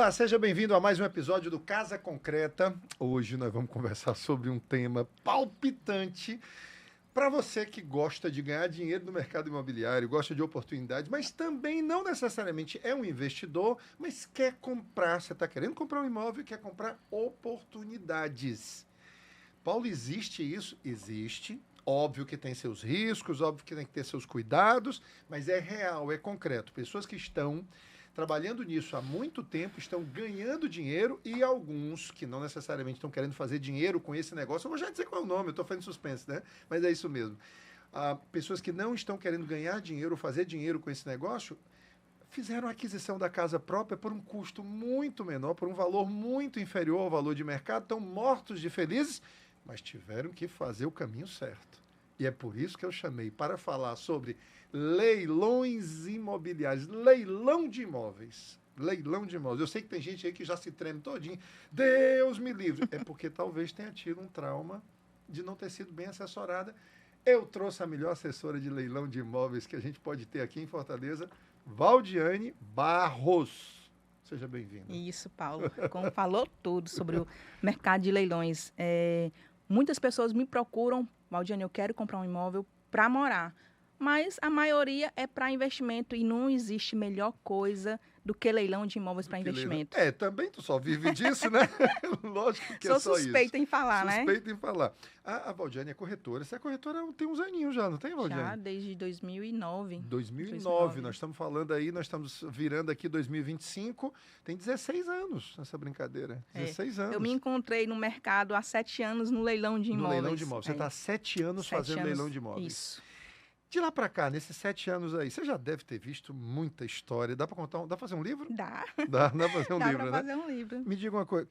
Olá, seja bem-vindo a mais um episódio do Casa Concreta. Hoje nós vamos conversar sobre um tema palpitante para você que gosta de ganhar dinheiro no mercado imobiliário, gosta de oportunidades, mas também não necessariamente é um investidor, mas quer comprar. Você está querendo comprar um imóvel e quer comprar oportunidades. Paulo, existe isso? Existe. Óbvio que tem seus riscos, óbvio que tem que ter seus cuidados, mas é real, é concreto. Pessoas que estão trabalhando nisso há muito tempo, estão ganhando dinheiro e alguns que não necessariamente estão querendo fazer dinheiro com esse negócio. Eu vou já dizer qual é o nome, eu estou fazendo suspense, né? Mas é isso mesmo. Pessoas que não estão querendo ganhar dinheiro ou fazer dinheiro com esse negócio fizeram a aquisição da casa própria por um custo muito menor, por um valor muito inferior ao valor de mercado, estão mortos de felizes, mas tiveram que fazer o caminho certo. E é por isso que eu chamei para falar sobre leilões imobiliários, leilão de imóveis. Leilão de imóveis. Eu sei que tem gente aí que já se treme todinho. Deus me livre. É porque talvez tenha tido um trauma de não ter sido bem assessorada. Eu trouxe a melhor assessora de leilão de imóveis que a gente pode ter aqui em Fortaleza, Valdiane Barros. Seja bem-vinda. Isso, Paulo. Como falou tudo sobre o mercado de leilões. Muitas pessoas me procuram, Valdiane, eu quero comprar um imóvel para morar. Mas a maioria é para investimento e não existe melhor coisa do que leilão de imóveis para investimento. Também tu só vive disso, né? Lógico que Sou é só isso. suspeita em falar, né? Suspeita em falar. A Valdiane é corretora. Essa corretora tem uns aninhos já, não tem, Valdiane? Já desde 2009. 2009. Nós estamos falando aí, nós estamos virando aqui 2025. Tem 16 anos essa brincadeira. 16 anos. Eu me encontrei no mercado há 7 anos no leilão de imóveis. No leilão de imóveis. Você está há 7 anos fazendo leilão de imóveis. Isso. De lá para cá, nesses 7 anos aí, você já deve ter visto muita história. Dá para contar? Dá para fazer um livro? Dá. Dá para fazer um Dá livro, pra né? fazer um livro. Me diga uma coisa,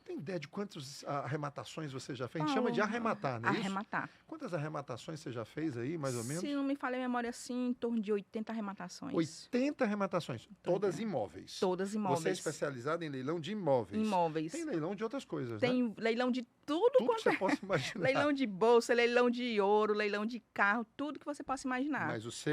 tem ideia de quantas arrematações você já fez? A gente Paulo, chama de arrematar, não é isso? Arrematar. Quantas arrematações você já fez aí, mais ou menos? Se não me falha a memória, assim, em torno de 80 arrematações. 80 arrematações, todas imóveis. Todas imóveis. Você é especializado em leilão de imóveis. Imóveis. Tem leilão de outras coisas, né? Tem leilão de tudo Tudo quanto que você possa imaginar. Leilão de bolsa, leilão de ouro, leilão de carro, tudo que você possa imaginar. Mas a sua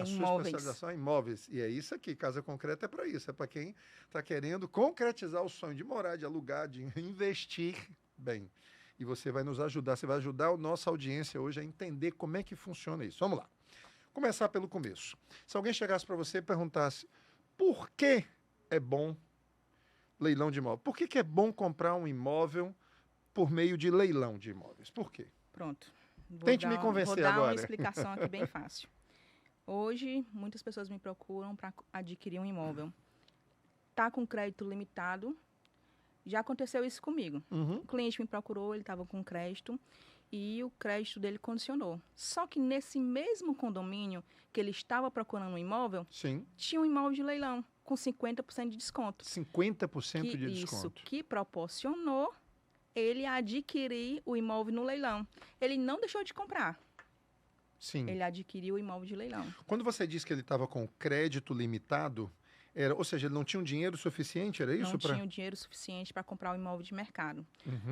imóveis. especialização é imóveis. E é isso aqui, Casa Concreta é para isso. É para quem está querendo concretizar o sonho de morar, de alugar, de investir bem. E você vai nos ajudar, você vai ajudar a nossa audiência hoje a entender como é que funciona isso. Vamos lá. Começar pelo começo. Se alguém chegasse para você e perguntasse por que é bom leilão de imóvel? Por que é bom comprar um imóvel por meio de leilão de imóveis? Por quê? Pronto. Tente me convencer agora. Vou dar agora. uma explicação aqui bem fácil. Hoje, muitas pessoas me procuram para adquirir um imóvel. Está com crédito limitado. Já aconteceu isso comigo. O cliente me procurou, ele estava com crédito e o crédito dele condicionou. Só que nesse mesmo condomínio que ele estava procurando um imóvel, Sim. tinha um imóvel de leilão com 50% de desconto. 50% de desconto. Isso que proporcionou ele adquirir o imóvel no leilão. Ele não deixou de comprar. Sim. Ele adquiriu o imóvel de leilão. Quando você disse que ele estava com crédito limitado, ou seja, ele não tinha um dinheiro suficiente, era isso? Não tinha o dinheiro suficiente para comprar o imóvel de mercado.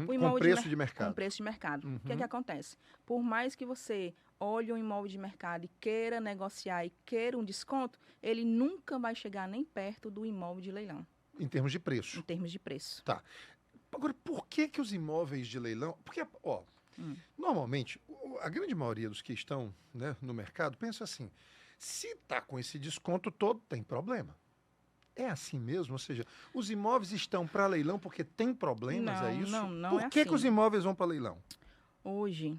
O imóvel com preço de mercado. Com preço de mercado. O que é que acontece? Por mais que você olhe um imóvel de mercado e queira negociar e queira um desconto, ele nunca vai chegar nem perto do imóvel de leilão. Em termos de preço. Em termos de preço. Tá. Agora, por que os imóveis de leilão... Porque, normalmente, a grande maioria dos que estão, né, no mercado pensa assim, se está com esse desconto todo, tem problema. É assim mesmo? Ou seja, os imóveis estão para leilão porque tem problemas, é isso? Não Por é que assim. que os imóveis vão para leilão? Hoje,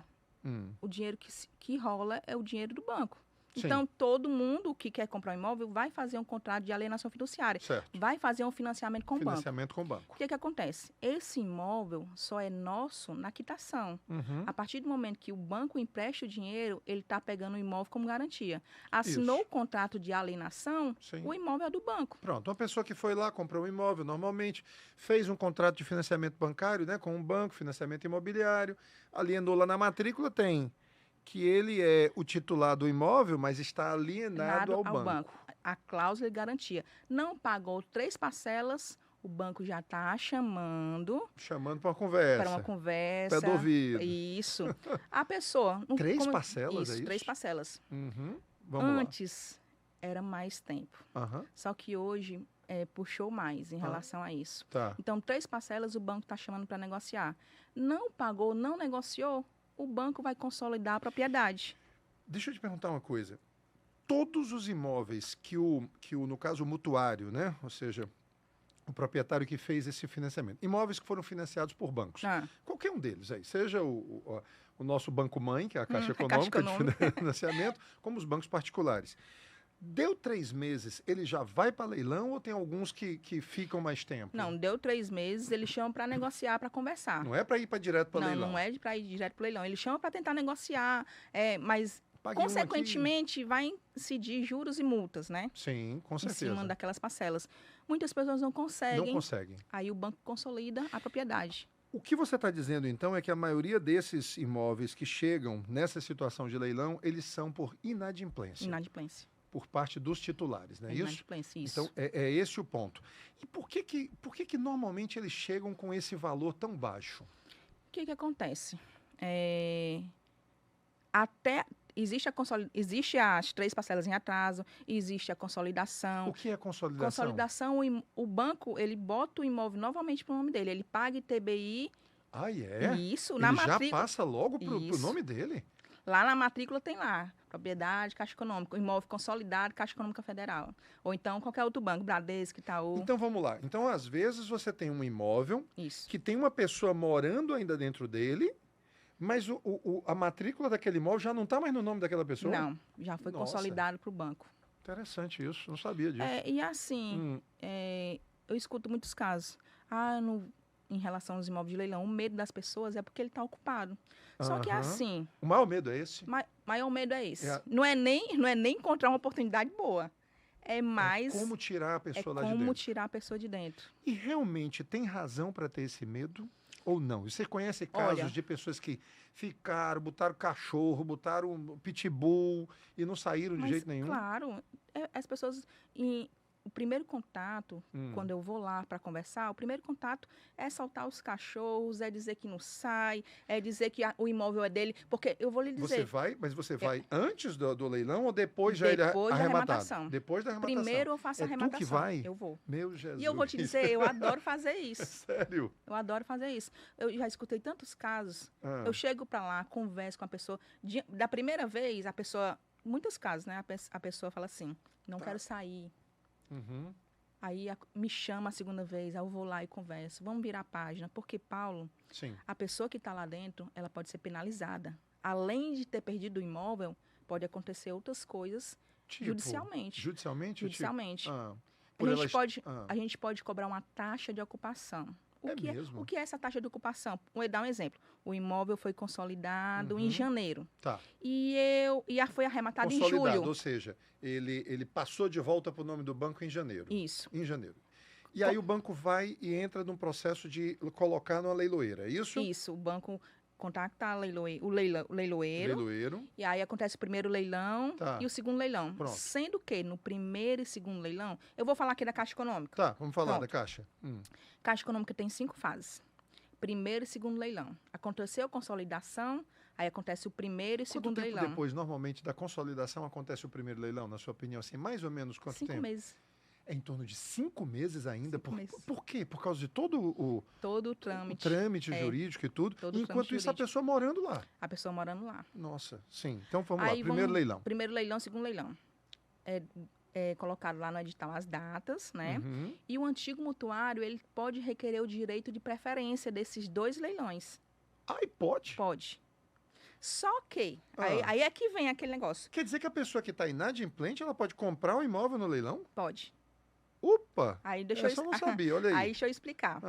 o dinheiro que rola é o dinheiro do banco. Sim. Então, todo mundo que quer comprar um imóvel vai fazer um contrato de alienação fiduciária. Certo. Vai fazer um financiamento com o banco. Financiamento com o banco. O que é que acontece? Esse imóvel só é nosso na quitação. A partir do momento que o banco empresta o dinheiro, ele está pegando o imóvel como garantia. Assinou o contrato de alienação, Sim. o imóvel é do banco. Pronto, uma pessoa que foi lá, comprou um imóvel, normalmente fez um contrato de financiamento bancário, né, com um banco, financiamento imobiliário, alienou lá na matrícula, tem que ele é o titular do imóvel, mas está alienado ao banco. A cláusula de garantia. Não pagou 3 parcelas, o banco já está chamando. Chamando para uma conversa. Para uma conversa. Pé do ouvido. Isso. A pessoa... 3 parcelas, isso, é isso? 3 parcelas. Vamos Antes, era mais tempo. Só que hoje, puxou mais em relação a isso. Tá. Então, 3 parcelas o banco está chamando para negociar. Não pagou, não negociou, o banco vai consolidar a propriedade. Deixa eu te perguntar uma coisa. Todos os imóveis no caso, o mutuário, né? Ou seja, o proprietário que fez esse financiamento. Imóveis que foram financiados por bancos. Qualquer um deles aí. Seja o nosso banco mãe, que é a Caixa Econômica de financiamento, como os bancos particulares. Deu 3 meses, ele já vai para leilão ou tem alguns que ficam mais tempo? Não, deu 3 meses, eles chamam para negociar, para conversar. Não é para ir para direto para leilão? Não é para ir direto para leilão. Eles chamam para tentar negociar, mas consequentemente vai incidir juros e multas, né? Sim, com certeza. Em cima daquelas parcelas. Muitas pessoas não conseguem. Não conseguem. Aí o banco consolida a propriedade. O que você está dizendo, então, é que a maioria desses imóveis que chegam nessa situação de leilão, eles são por inadimplência. Inadimplência. Por parte dos titulares, não é isso? Inadimplência, isso. Então, é esse o ponto. E por que normalmente eles chegam com esse valor tão baixo? O que acontece? Existe as 3 parcelas em atraso, existe a consolidação. O que é consolidação? Consolidação, o banco, ele bota o imóvel novamente para o nome dele. Ele paga ITBI. Ah, é? Isso, ele na matrícula. Já passa logo para o nome dele? Lá na matrícula tem lá, propriedade, Caixa Econômica, imóvel consolidado, Caixa Econômica Federal. Ou então qualquer outro banco, Bradesco, Itaú. Então vamos lá. Então, às vezes, você tem um imóvel que tem uma pessoa morando ainda dentro dele, mas a matrícula daquele imóvel já não está mais no nome daquela pessoa? Não, já foi consolidado para o banco. Interessante isso, não sabia disso. E assim, eu escuto muitos casos. Em relação aos imóveis de leilão, o medo das pessoas é porque ele está ocupado. Só que assim... O maior medo é esse? Maior medo é esse. Não é nem encontrar uma oportunidade boa. É mais... como tirar a pessoa lá de dentro. Como tirar a pessoa de dentro. E realmente tem razão para ter esse medo ou não? Você conhece casos de pessoas que botaram cachorro, botaram pitbull e não saíram de jeito nenhum? Claro. As pessoas... O primeiro contato, quando eu vou lá para conversar, o primeiro contato é soltar os cachorros, é dizer que não sai, é dizer que o imóvel é dele, porque eu vou lhe dizer... Você vai antes do leilão ou depois já depois ele da arrematação? Depois da arrematação. Primeiro eu faço a arrematação. Tu que vai? Eu vou. Meu Jesus. E eu vou te dizer, eu adoro fazer isso. Sério? Eu adoro fazer isso. Eu já escutei tantos casos. Eu chego para lá, converso com a pessoa. Da primeira vez, a pessoa... Muitos casos, né? A pessoa fala assim, não quero sair. Aí me chama a segunda vez, aí eu vou lá e converso. Vamos virar a página, porque, Paulo, a pessoa que está lá dentro, ela pode ser penalizada. Além de ter perdido o imóvel, pode acontecer outras coisas judicialmente. Judicialmente? Judicialmente. A gente pode cobrar uma taxa de ocupação. O que é essa taxa de ocupação? Vou dar um exemplo. O imóvel foi consolidado em janeiro. Tá. E foi arrematado em julho. Ou seja, ele passou de volta para o nome do banco em janeiro. Isso. Em janeiro. E aí o banco vai e entra num processo de colocar numa leiloeira, é isso? Isso. O banco contacta o leiloeiro. E aí acontece o primeiro leilão e o segundo leilão. Pronto. Sendo que no primeiro e segundo leilão, eu vou falar aqui da Caixa Econômica. Tá, vamos falar da Caixa. Caixa Econômica tem 5 fases. Primeiro e segundo leilão. Aconteceu a consolidação, aí acontece o primeiro e segundo leilão. Quanto tempo depois, normalmente, da consolidação acontece o primeiro leilão, na sua opinião? Assim, mais ou menos quanto tempo? 5 meses. É em torno de 5 meses ainda? Por quê? Por causa de todo o trâmite. O trâmite jurídico e tudo. Enquanto isso, a pessoa morando lá. A pessoa morando lá. Nossa, sim. Então, vamos lá. Primeiro leilão. Primeiro leilão, segundo leilão. É colocado lá no edital as datas, né? E o antigo mutuário, ele pode requerer o direito de preferência desses 2 leilões. E pode? Pode. Só que, aí é que vem aquele negócio. Quer dizer que a pessoa que está inadimplente, ela pode comprar um imóvel no leilão? Pode. Opa! Essa eu não sabia, olha aí. Aí deixa eu explicar.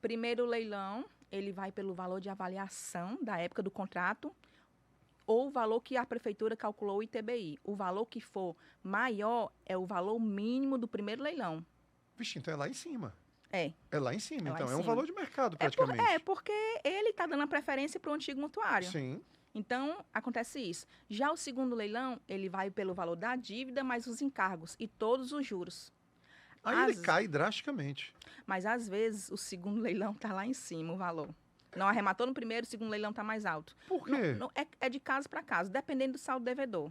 Primeiro leilão, ele vai pelo valor de avaliação da época do contrato ou o valor que a prefeitura calculou o ITBI. O valor que for maior é o valor mínimo do primeiro leilão. Vixe, então é lá em cima. É lá em cima, então. É um valor de mercado, praticamente. Porque ele está dando a preferência para o antigo mutuário. Sim. Então, acontece isso. Já o segundo leilão, ele vai pelo valor da dívida, mais os encargos e todos os juros. Aí ele cai drasticamente. Mas, às vezes, o segundo leilão está lá em cima, o valor. Não arrematou no primeiro, o segundo leilão está mais alto. Por quê? É de caso para caso, dependendo do saldo devedor.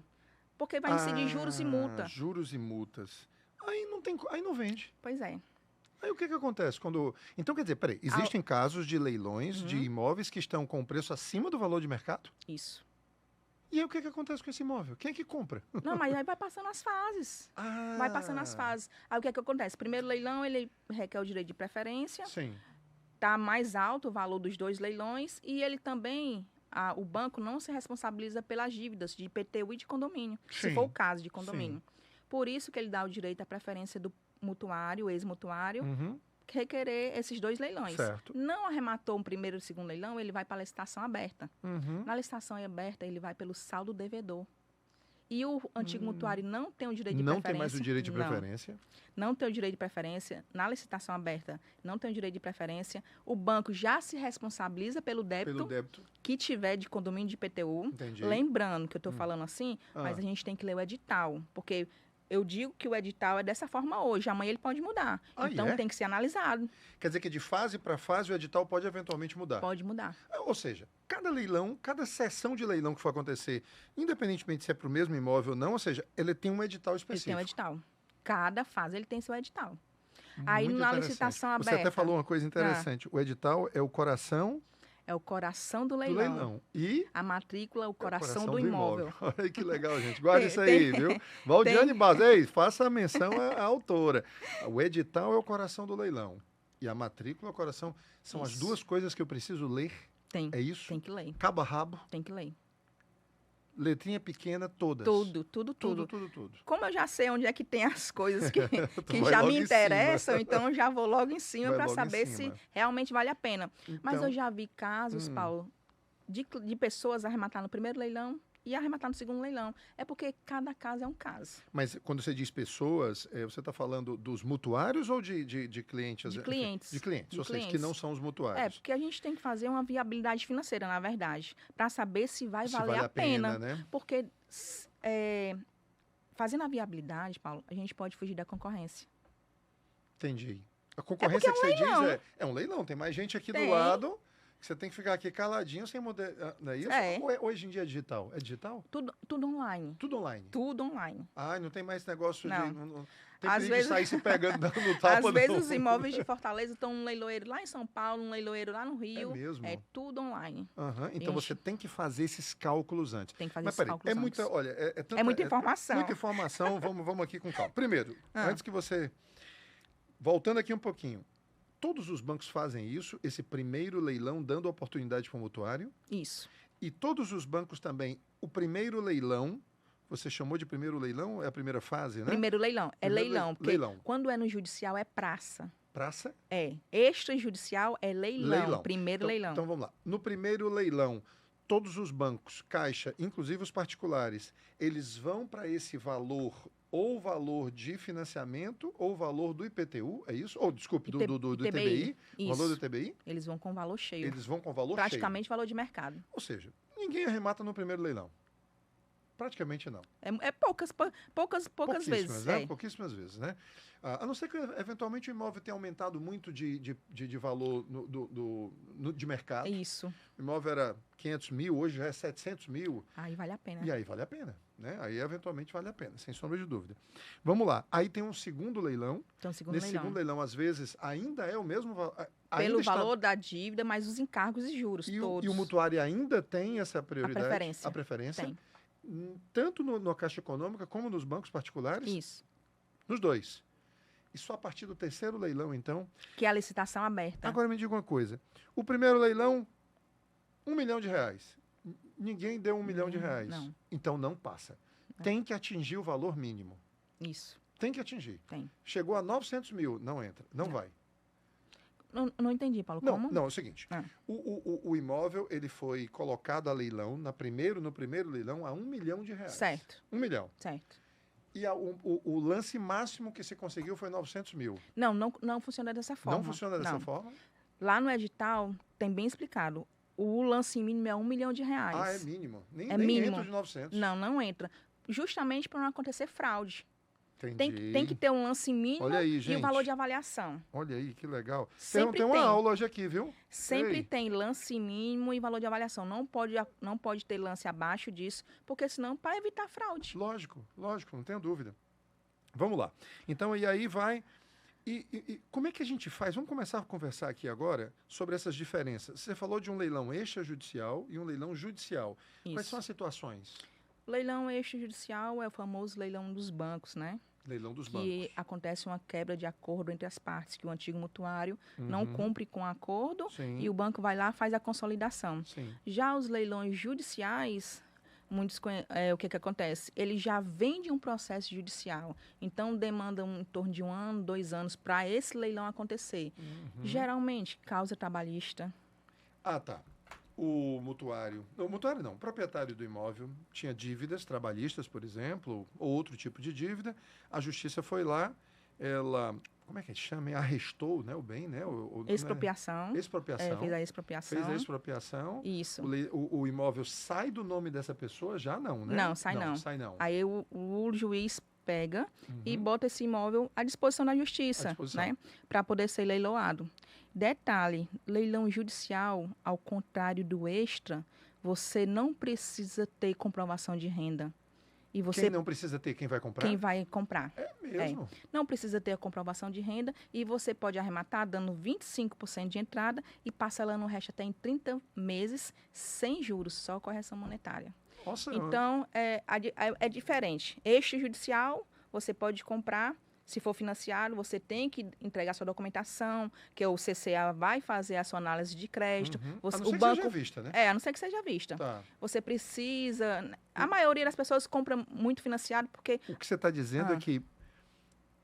Porque vai incidir juros e multa. Juros e multas. Aí não vende. Pois é. Aí o que acontece quando... Então, quer dizer, peraí, existem casos de leilões de imóveis que estão com preço acima do valor de mercado? Isso. E aí o que acontece com esse imóvel? Quem é que compra? Não, mas aí vai passando as fases. Vai passando as fases. Aí o que acontece? Primeiro leilão, ele requer o direito de preferência. Sim. Tá mais alto o valor dos 2 leilões e ele também, o banco não se responsabiliza pelas dívidas de IPTU e de condomínio, Sim. se for o caso de condomínio. Sim. Por isso que ele dá o direito à preferência do mutuário, ex-mutuário, Uhum. requerer esses 2 leilões. Certo. Não arrematou um primeiro e segundo leilão, ele vai para a licitação aberta. Uhum. Na licitação aberta, ele vai pelo saldo devedor. E o antigo mutuário não tem o direito de Não preferência. tem mais o direito de preferência. Não tem o direito de preferência. Na licitação aberta, não tem o direito de preferência. O banco já se responsabiliza pelo débito que tiver de condomínio de IPTU. Entendi. Lembrando que eu estou falando assim, mas a gente tem que ler o edital. Porque eu digo que o edital é dessa forma hoje. Amanhã ele pode mudar. Então tem que ser analisado. Quer dizer que de fase para fase o edital pode eventualmente mudar. Pode mudar. Ou seja, cada leilão, cada sessão de leilão que for acontecer, independentemente se é para o mesmo imóvel ou não, ou seja, ele tem um edital específico. Ele tem um edital. Cada fase ele tem seu edital. Aí na licitação aberta... Você até falou uma coisa interessante. O edital é o coração... É o coração do leilão. E a matrícula, o coração do imóvel. Olha que legal, gente. Guarda isso aí, viu? Valdiane Barros, ei, faça a menção à autora. O edital é o coração do leilão. E a matrícula é o coração. São as duas coisas que eu preciso ler. Tem. É isso? Tem que ler. Cabo a rabo. Tem que ler. Letrinha pequena, todas. Tudo. Como eu já sei onde é que tem as coisas que já me interessam, então eu já vou logo em cima para saber se realmente vale a pena. Então, mas eu já vi casos, Paulo, de pessoas arrematar no primeiro leilão e arrematar no segundo leilão. É porque cada caso é um caso. Mas quando você diz pessoas, você está falando dos mutuários ou de clientes? De clientes. De clientes, ou seja, que não são os mutuários. É, porque a gente tem que fazer uma viabilidade financeira, na verdade, para saber se vai valer a pena. Né? Porque fazendo a viabilidade, Paulo, a gente pode fugir da concorrência. Entendi. A concorrência que você diz é um leilão. Tem mais gente aqui do lado... Você tem que ficar aqui caladinho sem mudar. Não é isso? Ou hoje em dia é digital? É digital? Tudo online. Tudo online? Tudo online. Ah, não tem mais esse negócio não. de... Não tem perigo de sair se pegando, dando no tapa. Às vezes os imóveis de Fortaleza estão um leiloeiro lá em São Paulo, um leiloeiro lá no Rio. É mesmo? É tudo online. Então você tem que fazer esses cálculos antes. Tem que fazer esses cálculos antes. É muita informação. Muita informação. Vamos aqui com calma. Primeiro, antes que você... Voltando aqui um pouquinho. Todos os bancos fazem isso, esse primeiro leilão dando oportunidade para o mutuário. Isso. E todos os bancos também, o primeiro leilão, você chamou de primeiro leilão, é a primeira fase, né? Primeiro leilão, leilão, porque leilão. Quando é no judicial é praça. Praça? É. Extrajudicial é leilão. Primeiro leilão. Então vamos lá. No primeiro leilão, todos os bancos, Caixa, inclusive os particulares, eles vão para esse valor, ou valor de financiamento, ou valor do IPTU, é isso? Ou, desculpe, do ITBI? Isso. Valor do ITBI? Eles vão com valor cheio. Eles vão com valor Praticamente cheio. Valor de mercado. Ou seja, ninguém arremata no primeiro leilão. Praticamente não. É poucas vezes. Né? Pouquíssimas vezes, né? A não ser que, eventualmente, o imóvel tenha aumentado muito de valor de mercado. Isso. O imóvel era 500 mil, hoje já é 700 mil. Aí vale a pena. E aí vale a pena, né? Aí, eventualmente, vale a pena, sem sombra de dúvida. Vamos lá. Aí tem um segundo leilão. Nesse segundo leilão, às vezes, ainda é o mesmo valor. Pelo valor da dívida, mais os encargos e juros, todos. E o mutuário ainda tem essa prioridade? A preferência. Tem. Tanto na Caixa Econômica como nos bancos particulares? Isso. Nos dois. E só a partir do terceiro leilão, então... Que é a licitação aberta. Agora me diga uma coisa. O primeiro leilão, R$1 milhão. Ninguém deu R$1 milhão. Não. Então não passa. Não. Tem que atingir o valor mínimo. Isso. Tem que atingir. Tem. Chegou a 900 mil, não entra. Não vai. Não entendi, Paulo. Como? Não, é o seguinte. O imóvel, ele foi colocado a leilão no primeiro leilão a R$1 milhão. Certo. 1 milhão. Certo. E o lance máximo que se conseguiu foi 900 mil. Não funciona dessa forma. Não funciona dessa forma? Lá no edital, tem bem explicado. O lance mínimo é R$1 milhão. Ah, é mínimo. Nem mínimo. Entra de 900. Não entra. Justamente para não acontecer fraude. Entendi. Tem que ter um lance mínimo. Olha aí, gente. E o valor de avaliação. Olha aí, que legal. Sempre tem uma aula hoje aqui, viu? Sempre tem lance mínimo e valor de avaliação. Não pode ter lance abaixo disso, porque senão, para evitar fraude. Lógico, não tenho dúvida. Vamos lá. Então, e aí vai... E como é que a gente faz? Vamos começar a conversar aqui agora sobre essas diferenças. Você falou de um leilão extrajudicial e um leilão judicial. Quais são as situações? O leilão extrajudicial é o famoso leilão dos bancos, né? Leilão dos bancos. Que acontece uma quebra de acordo entre as partes, que o antigo mutuário não cumpre com o acordo e o banco vai lá e faz a consolidação. Sim. Já os leilões judiciais, o que acontece? Ele já vem de um processo judicial, então demandam em torno de 1 ano, 2 anos para esse leilão acontecer. Geralmente, causa trabalhista. Ah, tá. O mutuário não, o proprietário do imóvel tinha dívidas trabalhistas, por exemplo, ou outro tipo de dívida. A justiça foi lá, ela, como é que chama? Arrestou, né, o bem, né? Expropriação. Expropriação. Fez a expropriação. Fez a expropriação. Isso. O imóvel sai do nome dessa pessoa? Já não, né? Não, sai não. Sai não. Aí o juiz pega e bota esse imóvel à disposição da justiça, né? Para poder ser leiloado. Detalhe, leilão judicial, ao contrário do extra, você não precisa ter comprovação de renda. E você, quem não precisa ter, quem vai comprar? Quem vai comprar. É mesmo? Não precisa ter a comprovação de renda e você pode arrematar dando 25% de entrada e parcelando o resto até em 30 meses, sem juros, só correção monetária. Nossa, então, é diferente. Extrajudicial, você pode comprar. Se for financiado, você tem que entregar sua documentação, que o CCA vai fazer a sua análise de crédito. A não ser que seja vista, né? A não ser que seja vista. Tá. Você precisa... A maioria das pessoas compra muito financiado porque... O que você está dizendo é que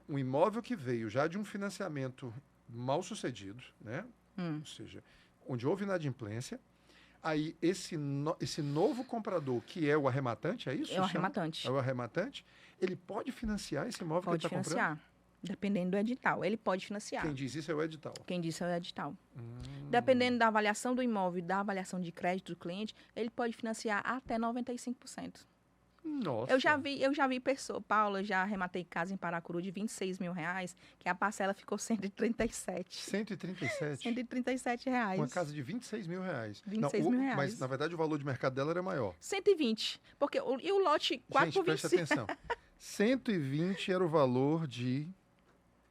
um imóvel que veio já de um financiamento mal sucedido, né? Ou seja, onde houve inadimplência, aí esse novo comprador, que é o arrematante, é isso? É o arrematante. É o arrematante. Ele pode financiar esse imóvel que ele está comprando? Pode financiar, dependendo do edital. Ele pode financiar. Quem diz isso é o edital. Quem diz isso é o edital. Dependendo da avaliação do imóvel e da avaliação de crédito do cliente, ele pode financiar até 95%. Nossa. Eu já vi pessoa, Paula, já arrematei casa em Paracuru de R$26 mil, que a parcela ficou 137. 137? 137 reais. Uma casa de R$26 mil. 26 mil reais. Mas, na verdade, o valor de mercado dela era maior. 120. Porque e o lote 4 Gente, presta atenção. 120 era o valor de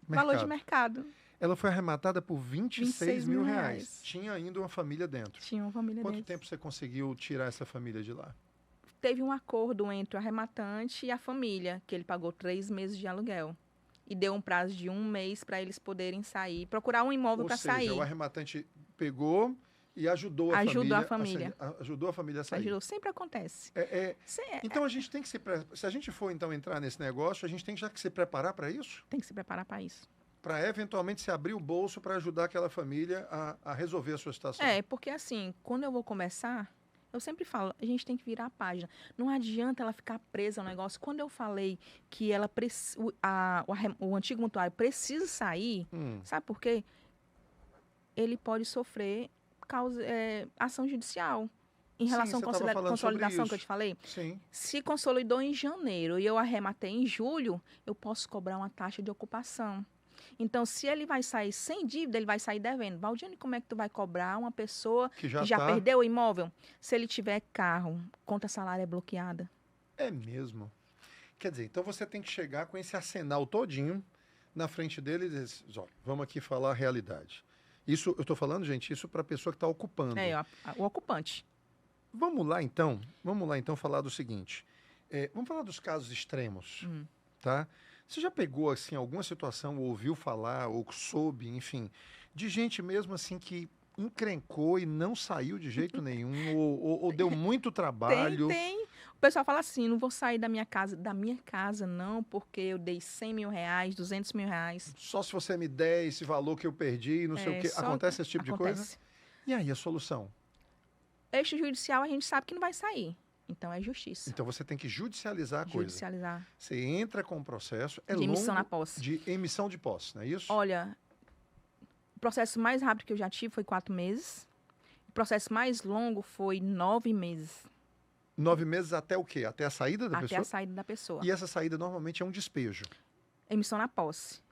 mercado. Valor de mercado. Ela foi arrematada por 26 mil reais. Reais. Tinha ainda uma família dentro. Tinha uma família dentro. Quanto tempo você conseguiu tirar essa família de lá? Teve um acordo entre o arrematante e a família, que ele pagou 3 meses de aluguel. E deu um prazo de 1 mês para eles poderem sair, procurar um imóvel para sair. O arrematante pegou e ajudou a família. Ajudou a família a sair. Ajudou, sempre acontece. Então a gente tem que se a gente for então entrar nesse negócio, a gente tem já que se preparar para isso? Tem que se preparar para isso. Para eventualmente se abrir o bolso para ajudar aquela família a resolver a sua situação. Porque assim, quando eu vou começar, eu sempre falo, a gente tem que virar a página. Não adianta ela ficar presa ao negócio. Quando eu falei que ela o antigo mutuário precisa sair, sabe por quê? Ele pode sofrer ação judicial. Em relação à consolidação que eu te falei. Sim. Se consolidou em janeiro e eu arrematei em julho, eu posso cobrar uma taxa de ocupação. Então, se ele vai sair sem dívida, ele vai sair devendo. Valdiane, como é que tu vai cobrar uma pessoa que já perdeu o imóvel? Se ele tiver carro, conta salário é bloqueada. É mesmo? Quer dizer, então você tem que chegar com esse arsenal todinho na frente dele e dizer, olha, vamos aqui falar a realidade. Isso, eu estou falando, gente, isso para a pessoa que está ocupando. O ocupante. Vamos lá, então falar do seguinte. Vamos falar dos casos extremos, tá? Você já pegou, assim, alguma situação, ou ouviu falar, ou soube, enfim, de gente mesmo, assim, que encrencou e não saiu de jeito nenhum, ou deu muito trabalho? Tem. O pessoal fala assim, não vou sair da minha casa não, porque eu dei 100 mil reais, 200 mil reais. Só se você me der esse valor que eu perdi, não sei o quê. Acontece esse tipo de coisa? E aí, a solução? Extrajudicial, a gente sabe que não vai sair. Então, é justiça. Então, você tem que judicializar a coisa. Judicializar. Você entra com o processo... de emissão na posse. De emissão de posse, não é isso? Olha, o processo mais rápido que eu já tive foi 4 meses. O processo mais longo foi 9 meses. 9 meses até o quê? Até a saída da pessoa? Até a saída da pessoa. E essa saída, normalmente, é um despejo. Emissão na posse.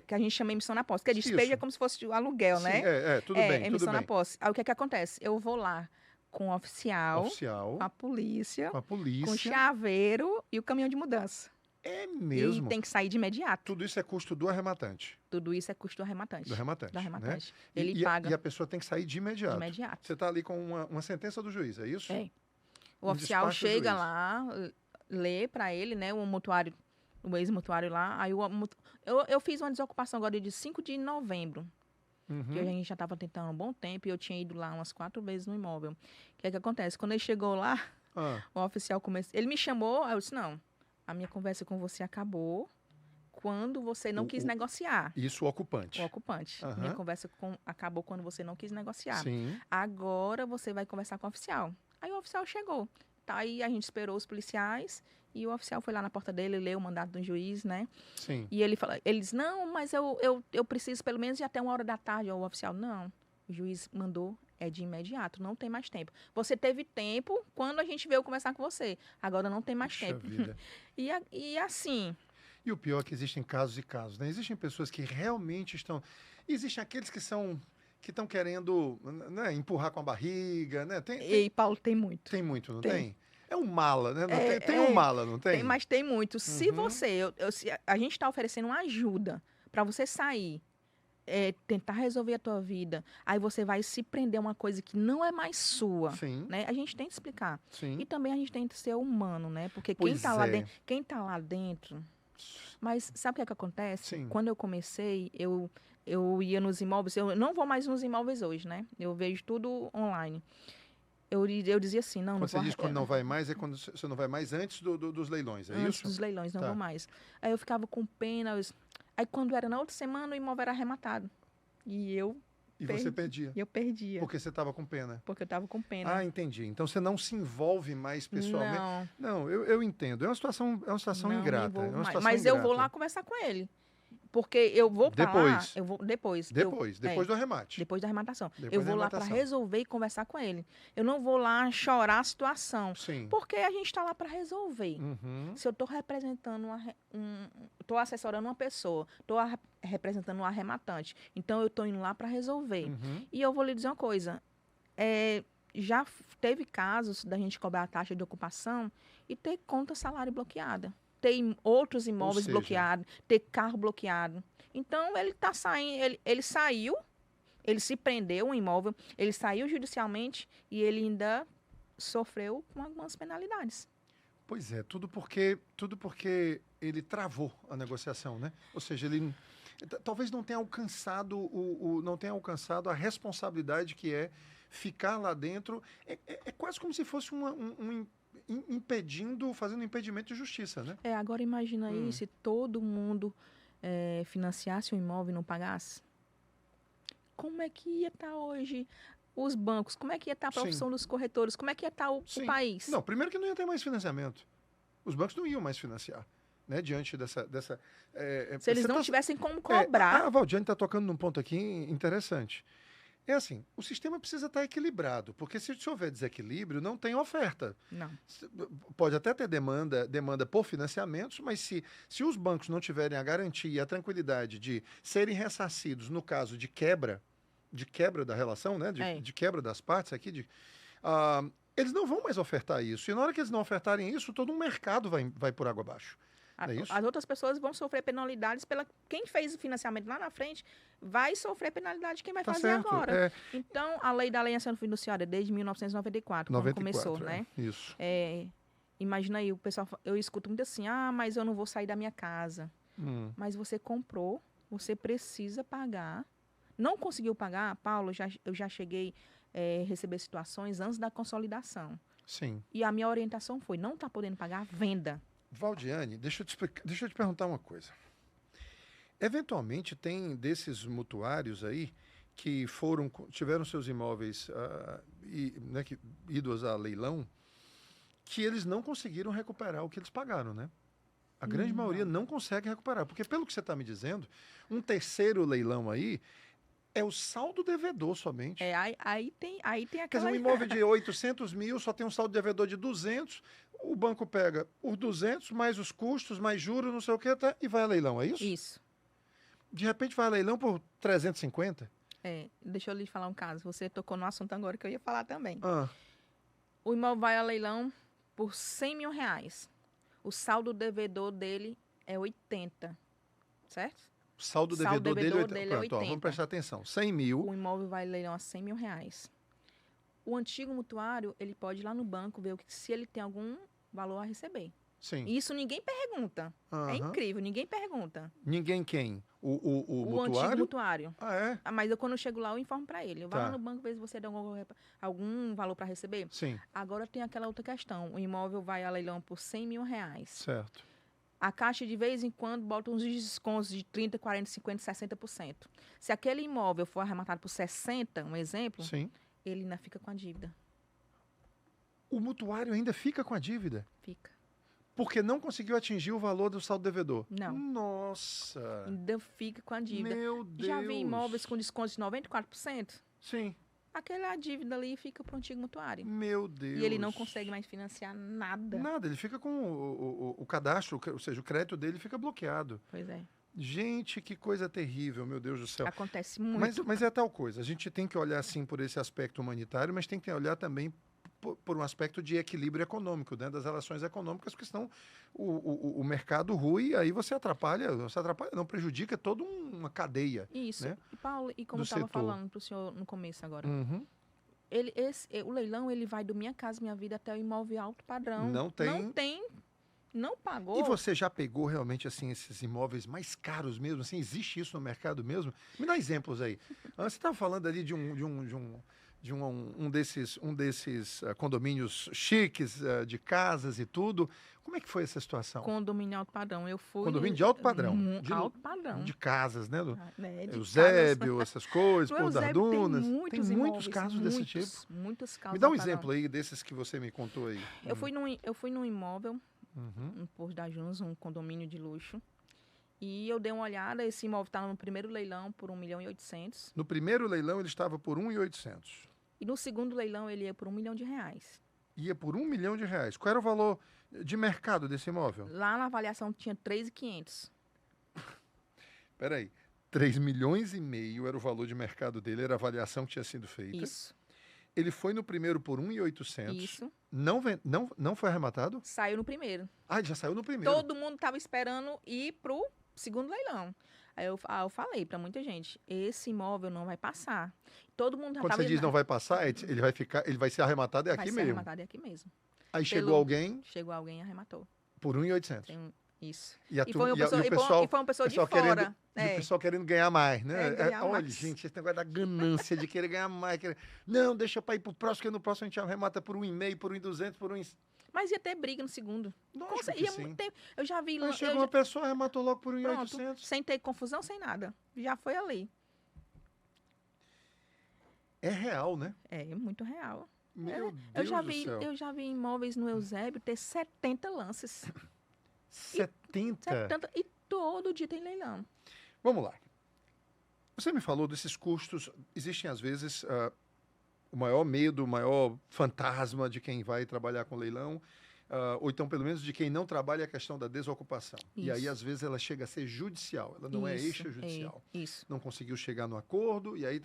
Que a gente chama emissão na posse. Porque despejo é como se fosse o aluguel, Sim, né? tudo bem, emissão tudo na bem. posse. Aí, o que é que acontece? Eu vou lá com o oficial, com a polícia, com o chaveiro e o caminhão de mudança. É E mesmo? tem que sair de imediato. Tudo isso é custo do arrematante. Tudo isso é custo do arrematante. Do arrematante. Do arrematante. Né? Ele E paga e a pessoa tem que sair de imediato. de imediato. Você está ali com uma sentença do juiz, é isso? É. O Um oficial despacho do chega juiz. lá, lê para ele, né, o mutuário, o ex-mutuário lá. Aí eu fiz uma desocupação agora de 5 de novembro, que a Uhum. gente já estava tentando há um bom tempo e eu tinha ido lá umas 4 vezes no imóvel. O que é que acontece? Quando ele chegou lá, Ah, o oficial começou. Ele me chamou, aí eu disse: não, a minha conversa com você acabou quando você não o- quis o- negociar. isso o ocupante. O ocupante. Minha Aham. conversa acabou quando você não quis negociar. Sim. Agora você vai conversar com o oficial. Aí o oficial chegou. Tá, aí a gente esperou os policiais e o oficial foi lá na porta dele, leu o mandato do juiz, né? Sim. E ele disse: não, mas eu preciso pelo menos de até 1 hora da tarde. O oficial: não, o juiz mandou. É de imediato, não tem mais tempo. Você teve tempo quando a gente veio conversar com você. Agora não tem mais Puxa tempo. vida. E assim, E o pior é que existem casos e casos, né? Existem pessoas que realmente estão. Existem aqueles que estão querendo, né, empurrar com a barriga, né? e Paulo, tem muito. Tem muito, não Tem. tem? É um mala, né? Não tem, tem um É, mala, não tem? mas tem muito. Se Uhum. você, se a gente está oferecendo uma ajuda para você sair, tentar resolver a tua vida, aí você vai se prender a uma coisa que não é mais sua, Sim, né? A gente tem que explicar. E sim. também a gente tem que ser humano, né? Porque Pois é. quem tá lá dentro. Mas sabe o que é que acontece? Sim. Quando eu comecei, eu ia nos imóveis, eu não vou mais nos imóveis hoje, né? Eu vejo tudo online. Eu dizia assim: não, não Quando você vou. diz quando não vai mais, é quando você não vai mais antes dos leilões, é Antes isso? dos leilões, não vou Tá. mais. Aí eu ficava com pena. Aí quando era na outra semana, o imóvel era arrematado. E E você perdi. perdia, Eu perdia, porque você estava com pena. porque eu tava com Ah, pena. entendi. Então você não se envolve mais pessoalmente. Não, Não, eu entendo. É uma situação não me ingrata. É envolvo uma mais. situação Mas eu vou lá ingrata. conversar com ele. Porque eu vou para lá, Depois. eu vou depois. Depois do arremate. Depois da arrematação. Eu Depois da vou lá para arrematação. resolver e conversar com ele. Eu não vou lá chorar a situação, Sim. porque a gente está lá para resolver. Uhum. Se eu estou representando estou assessorando uma pessoa, estou representando um arrematante, então eu estou indo lá para resolver. Uhum. E eu vou lhe dizer uma coisa: já teve casos da gente cobrar a taxa de ocupação e ter conta salário bloqueada, ter outros Ou imóveis seja, bloqueados, ter carro bloqueado. Então ele tá saindo, ele saiu, ele se prendeu um imóvel, ele saiu judicialmente e ele ainda sofreu com algumas penalidades. pois é, tudo porque ele travou a negociação, né? Ou seja, ele talvez não tenha alcançado não tenha alcançado a responsabilidade que é ficar lá dentro. É quase como se fosse fazendo impedimento de justiça, né? Agora imagina aí Hum. se todo mundo financiasse um imóvel e não pagasse. Como é que ia estar hoje os bancos? Como é que ia estar a Sim, profissão dos corretores? Como é que ia estar o sim. país? Não, primeiro que não ia ter mais financiamento. Os bancos não iam mais financiar, né? Diante dessa Se eles você não tá, tivessem como a cobrar. Valdiane está tocando num ponto aqui interessante. É assim, o sistema precisa estar equilibrado, porque se houver desequilíbrio, não tem oferta. Não. Pode até ter demanda por financiamentos, mas se os bancos não tiverem a garantia e a tranquilidade de serem ressarcidos no caso de quebra da relação, né, de quebra das partes aqui, ah, eles não vão mais ofertar isso. E na hora que eles não ofertarem isso, todo um mercado vai por água abaixo. Não é isso? As outras pessoas vão sofrer penalidades pela quem fez o financiamento lá na frente vai sofrer penalidade quem vai Tá fazer certo. agora. Então, a lei da aliança fiduciária desde 1994, quando começou, 94, né? isso. Imagina aí, o pessoal, eu escuto muito assim: "Ah, mas eu não vou sair da minha casa". Mas você comprou, você precisa pagar. Não conseguiu pagar, Paulo, eu já cheguei a receber situações antes da consolidação. Sim. E a minha orientação foi: não está podendo pagar, venda. Valdiane, deixa eu te perguntar uma coisa. Eventualmente tem desses mutuários aí que tiveram seus imóveis idos a leilão, que eles não conseguiram recuperar o que eles pagaram, né? A grande maioria não consegue recuperar, porque pelo que você está me dizendo, um terceiro leilão aí é o saldo devedor somente. Aí tem Quer dizer, aquela. um imóvel de 800 mil só tem um saldo devedor de 200, o banco pega os 200, mais os custos, mais juros, não sei o que, e vai a leilão, é isso? Isso. De repente vai a leilão por 350? Deixa eu lhe falar um caso. Você tocou no assunto agora que eu ia falar também. Ah, O imóvel vai a leilão por R$ 100 mil. O saldo devedor dele é 80, certo? O saldo Saldo devedor devedor dele dele é Pronto, ó, 80. vamos prestar atenção. 100 mil. O imóvel vai leilão a 100 mil reais. O antigo mutuário, ele pode ir lá no banco ver se ele tem algum valor a receber. Sim. Isso ninguém pergunta. É incrível, ninguém pergunta. Ninguém quem? O mutuário? Antigo mutuário. Ah, é? Mas quando eu chego lá, eu informo para ele. Eu vou Tá. lá no banco ver se você tem algum valor para receber. Sim. Agora tem aquela outra questão. O imóvel vai a leilão por 100 mil reais. Certo. A Caixa, de vez em quando, bota uns descontos de 30%, 40%, 50%, 60%. Se aquele imóvel for arrematado por 60%, um exemplo, Sim. ele ainda fica com a dívida. O mutuário ainda fica com a dívida? Fica. Porque não conseguiu atingir o valor do saldo devedor? Não. Nossa! Ainda fica com a dívida. Meu Deus! Já vi imóveis com desconto de 94%? Sim. Aquela dívida ali fica para o antigo mutuário. Meu Deus! E ele não consegue mais financiar nada. Nada, ele fica com o cadastro, ou seja, o crédito dele fica bloqueado. Pois é. Gente, que coisa terrível, meu Deus do céu. Acontece muito. Mas é tal coisa, a gente tem que olhar sim por esse aspecto humanitário, mas tem que olhar também por um aspecto de equilíbrio econômico, né, das relações econômicas, porque senão o mercado rui, aí você atrapalha, não, prejudica toda uma cadeia. Isso. Né, e Paulo, e como eu estava falando para o senhor no começo agora, o leilão ele vai do Minha Casa Minha Vida até o imóvel alto padrão. Não pagou. E você já pegou realmente assim esses imóveis mais caros mesmo? Assim, existe isso no mercado mesmo? Me dá exemplos aí. Você estava falando ali de um desses condomínios chiques, de casas e tudo. Como é que foi essa situação? Condomínio alto padrão. Eu fui. Condomínio de alto padrão. Alto padrão. De casas, né? De Eusébio, essas coisas, no Pôr das Eusébio Dunas. Tem muitos casos desse tipo. Muitos casos. Me dá um exemplo aí desses que você me contou aí. Eu fui num imóvel, um Porto das Dunas, um condomínio de luxo. E eu dei uma olhada, esse imóvel estava no primeiro leilão por 1.800.000. No primeiro leilão ele estava por 1.800.000. E no segundo leilão ele ia por R$1 milhão. Ia por R$1 milhão. Qual era o valor de mercado desse imóvel? Lá na avaliação tinha 3.500. Peraí, 3,5 milhões era o valor de mercado dele, era a avaliação que tinha sido feita. Isso. Ele foi no primeiro por 1.800. Isso. Não foi arrematado? Saiu no primeiro. Ah, já saiu no primeiro. Todo mundo estava esperando ir pro segundo leilão. Aí eu falei para muita gente, esse imóvel não vai passar. Todo mundo já Quando você diz não vai passar, ele vai ser arrematado aqui mesmo. Vai ser arrematado aqui mesmo. Aí chegou alguém e arrematou. Por 1.800. Isso. E foi uma pessoa de fora. E o pessoal querendo ganhar mais, né? Olha, gente, esse negócio da ganância de querer ganhar mais. Não, deixa para ir pro próximo, porque no próximo a gente arremata por 1,5, por 1.200, por 1... Mas ia ter briga no segundo. Sim. Eu já vi... Mas chegou uma pessoa, arrematou logo por 1.800. Sem ter confusão, sem nada. Já foi ali. É real, né? É muito real. Meu Deus do céu. Eu já vi imóveis no Eusébio ter 70 lances. 70? 70. E todo dia tem leilão. Vamos lá. Você me falou desses custos. Existem, às vezes, o maior medo, o maior fantasma de quem vai trabalhar com leilão, ou então, pelo menos, de quem não trabalha a questão da desocupação. Isso. E aí, às vezes, ela chega a ser judicial. Ela não é extrajudicial. Isso. Não conseguiu chegar no acordo. E aí,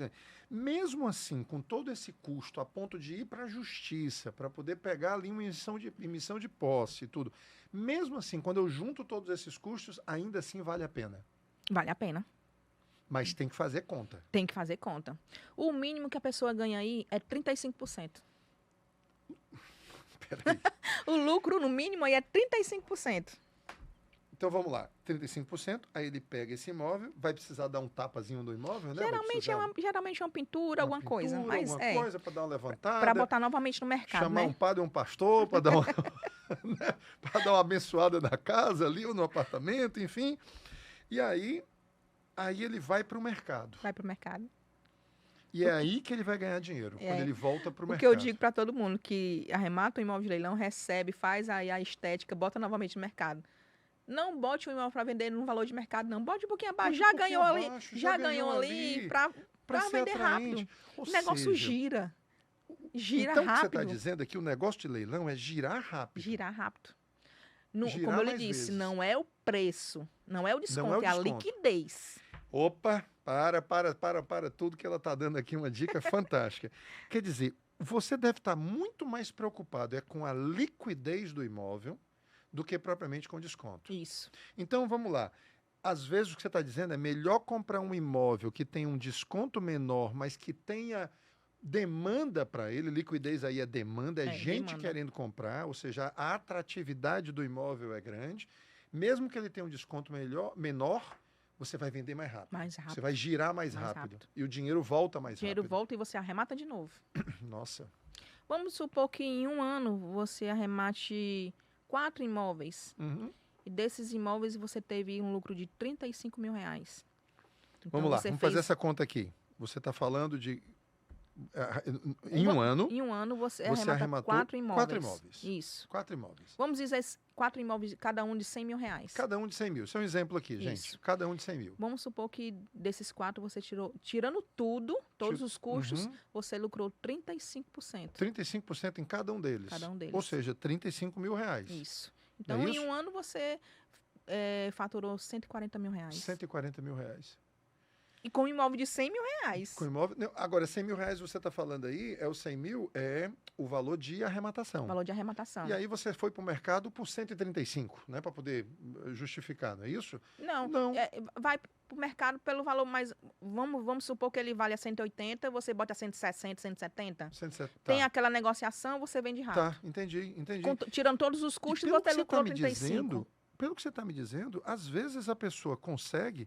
mesmo assim, com todo esse custo, a ponto de ir para a justiça, para poder pegar ali uma emissão de posse e tudo. Mesmo assim, quando eu junto todos esses custos, ainda assim vale a pena. Vale a pena. Mas tem que fazer conta. Tem que fazer conta. O mínimo que a pessoa ganha aí é 35%. Peraí. O lucro, no mínimo, aí é 35%. Então, vamos lá. 35%, aí ele pega esse imóvel, vai precisar dar um tapazinho no imóvel, né? Geralmente é uma pintura, alguma coisa. Mas alguma coisa para dar uma levantada. Para botar novamente no mercado, chamar né? um padre ou um pastor para dar, né? Para dar uma abençoada na casa ali ou no apartamento, enfim. E aí ele vai para o mercado. Vai para o mercado. E é aí que ele vai ganhar dinheiro, quando ele volta para o mercado. O que eu digo para todo mundo, que arremata o imóvel de leilão, recebe, faz aí a estética, bota novamente no mercado. Não bote o imóvel para vender no valor de mercado, não. Bote um pouquinho abaixo. Já ganhou ali para vender rápido. O negócio gira. Gira então, rápido. O que você está dizendo é que o negócio de leilão é girar rápido. Girar rápido. Como eu lhe disse, não é o preço, não é o desconto, é a liquidez. Opa, para tudo que ela está dando aqui, uma dica fantástica. Quer dizer, você deve estar muito mais preocupado com a liquidez do imóvel do que propriamente com desconto. Isso. Então, vamos lá. Às vezes, o que você está dizendo é melhor comprar um imóvel que tenha um desconto menor, mas que tenha demanda para ele. Liquidez aí é demanda, é gente demanda. querendo comprar, ou seja, a atratividade do imóvel é grande. Mesmo que ele tenha um desconto menor, você vai vender mais rápido. Mais rápido. Você vai girar mais rápido. E o dinheiro volta mais rápido. O dinheiro rápido. volta e você arremata de novo. Nossa. Vamos supor que em um ano você arremate 4 imóveis. Uhum. E desses imóveis você teve um lucro de R$35 mil. Então, vamos lá, vamos fazer essa conta aqui. Você está falando de... Em um ano você arrematou 4 imóveis. 4 imóveis. Isso. 4 imóveis. Vamos dizer 4 imóveis, cada um de R$100 mil. Cada um de 100 mil. Isso é um exemplo aqui, gente. Isso. Cada um de 100 mil. Vamos supor que desses 4 você tirou, tirando tudo, todos os custos, você lucrou 35%. 35% em cada um deles. Cada um deles. Ou seja, R$35 mil. Isso. Então, em um ano você faturou R$140 mil. R$140 mil. E com um imóvel de R$100 mil. Com imóvel... Não, agora, R$100 mil você está falando aí, os 100 mil é o valor de arrematação. Valor de arrematação. E aí você foi para o mercado por 135, né? Para poder justificar, não é isso? Não. Vai para o mercado pelo valor mais... Vamos supor que ele vale a 180, você bota a 160, 170. 170. Tem aquela negociação, você vende rápido. Tá, entendi. Tirando todos os custos, você lucrou 35. Pelo que você está me dizendo, às vezes a pessoa consegue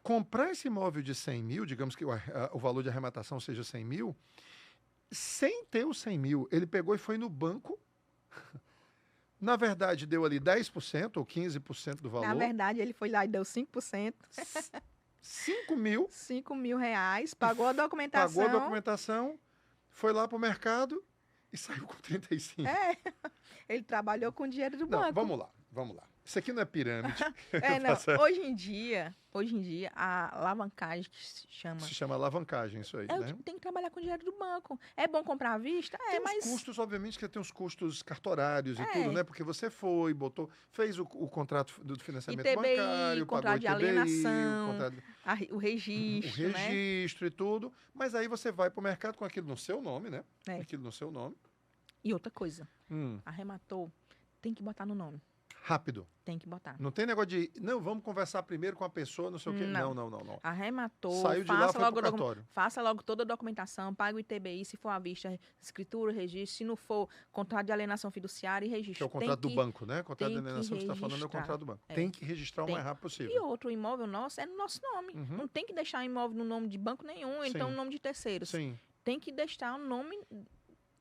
comprar esse imóvel de 100 mil, digamos que o valor de arrematação seja 100 mil, sem ter os 100 mil. Ele pegou e foi no banco. Na verdade, deu ali 10% ou 15% do valor. Na verdade, ele foi lá e deu 5%. 5 mil. R$5 mil, pagou a documentação. Pagou a documentação, foi lá para o mercado e saiu com 35. Ele trabalhou com dinheiro do banco. Vamos lá. Isso aqui não é pirâmide. Hoje em dia, a alavancagem que se chama... Se chama alavancagem, isso aí, né? Tem que trabalhar com dinheiro do banco. É bom comprar à vista? Mas... Os custos, obviamente, que tem os custos cartorários e tudo, né? Porque você foi, fez o contrato do financiamento ITBI, bancário, contrato de alienação, o registro, o registro e tudo. Mas aí você vai para o mercado com aquilo no seu nome, né? Aquilo no seu nome. E outra coisa, arrematou, tem que botar no nome. Rápido. Tem que botar. Não tem negócio de, não, vamos conversar primeiro com a pessoa, não sei o quê. Não. Arrematou, saiu de lá, foi pro cartório. Faça logo toda a documentação, pague o ITBI, se for à vista, escritura, registro, se não for, contrato de alienação fiduciária e registro. Que é o contrato do banco, né? O contrato de alienação que você está falando é o contrato do banco. Tem que registrar o mais rápido possível. E outro imóvel nosso é no nosso nome. Não tem que deixar imóvel no nome de banco nenhum, então no nome de terceiros. Sim. Tem que deixar o nome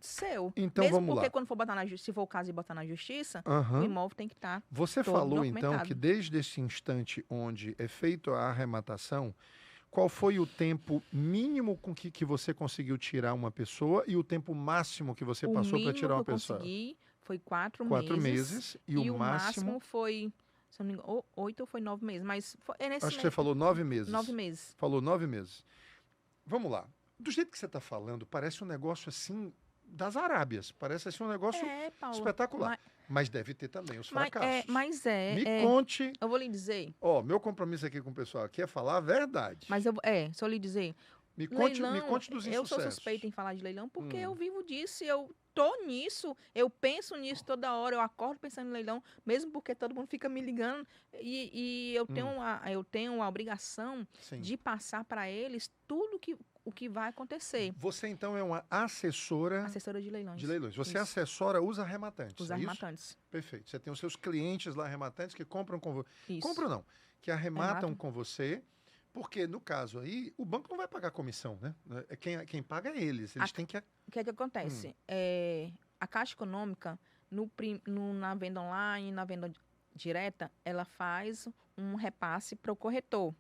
seu. Então, mesmo vamos porque lá. Quando for botar se for o caso de botar na justiça, o imóvel tem que estar Você falou, então, que desde esse instante onde é feita a arrematação, qual foi o tempo mínimo com que você conseguiu tirar uma pessoa e o tempo máximo que você passou para tirar uma pessoa? O mínimo que eu consegui foi 4 meses. E o máximo foi, se não me engano, 8 ou foi 9 meses. Mas é nesse Acho que você falou 9 meses. 9 meses. Falou 9 meses. Vamos lá. Do jeito que você está falando, parece um negócio assim... das Arábias. Parece assim um negócio Paulo, espetacular. Mas deve ter também os fracassos. Me conte. Eu vou lhe dizer. Meu compromisso aqui com o pessoal aqui é falar a verdade. Mas se eu lhe dizer. Me conte dos insucessos. Eu sou suspeita em falar de leilão porque eu vivo disso, eu tô nisso, eu penso nisso toda hora, eu acordo pensando em leilão, mesmo porque todo mundo fica me ligando e eu tenho uma obrigação de passar para eles tudo o que vai acontecer. Você, então, é uma assessora... Assessora de leilões. Você assessora os arrematantes, Os arrematantes. Isso? Perfeito. Você tem os seus clientes lá, arrematantes, que compram com você. Compram não, que arrematam com você, porque, no caso aí, o banco não vai pagar comissão, né? Quem paga é eles. Eles têm que... O que é que acontece? A Caixa Econômica, na venda online, na venda direta, ela faz um repasse para o corretor.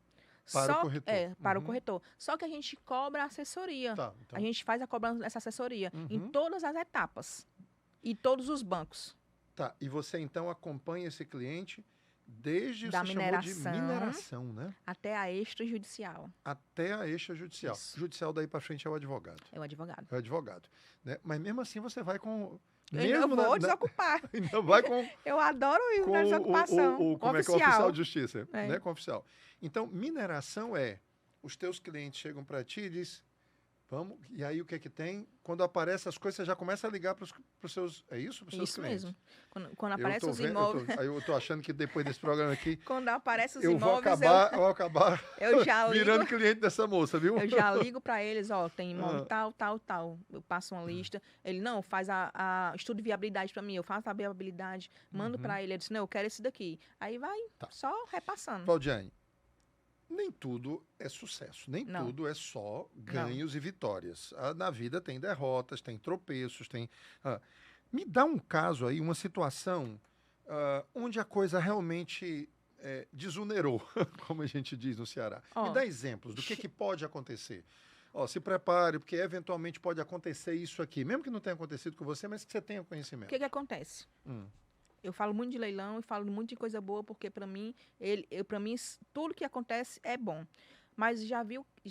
Para o corretor. Para o corretor. Só que a gente cobra a assessoria. Então. A gente faz a cobrança dessa assessoria em todas as etapas. E todos os bancos. Tá. E você, então, acompanha esse cliente desde da mineração, né? Até a extrajudicial. Até a extrajudicial. Isso. Judicial daí para frente é o advogado. É o advogado. É o advogado. Né? Mas mesmo assim você vai com... Eu vou desocupar. Ainda vai com... Eu adoro isso na desocupação. Como é que é o oficial de justiça? Né? Com o oficial. Então, mineração os teus clientes chegam para ti e dizem, Vamos. E aí o que tem? Quando aparecem as coisas, você já começa a ligar para os seus. É isso? Para os seus Isso clientes? mesmo. Quando aparecem os imóveis. Aí eu tô achando que depois desse programa aqui, Quando aparecem os eu vou imóveis, acabar eu já ligo. virando cliente dessa moça, viu? Eu já ligo para eles, ó, tem imóvel Ah. tal, tal, tal. Eu passo uma lista. Ele, não, faz a estudo de viabilidade para mim. Eu faço a viabilidade, mando para ele. Ele disse, não, eu quero esse daqui. Aí vai Tá. só repassando. Claudiane, nem tudo é sucesso, nem Não. tudo é só ganhos e vitórias. Na vida tem derrotas, tem tropeços, tem. Me dá um caso aí, uma situação onde a coisa realmente desunerou, como a gente diz no Ceará. Ó, Me dá exemplos do que pode acontecer. Ó, se prepare, porque eventualmente pode acontecer isso aqui, mesmo que não tenha acontecido com você, mas que você tenha O conhecimento. que acontece? Eu falo muito de leilão e falo muito de coisa boa, porque para mim, tudo que acontece é bom. Mas já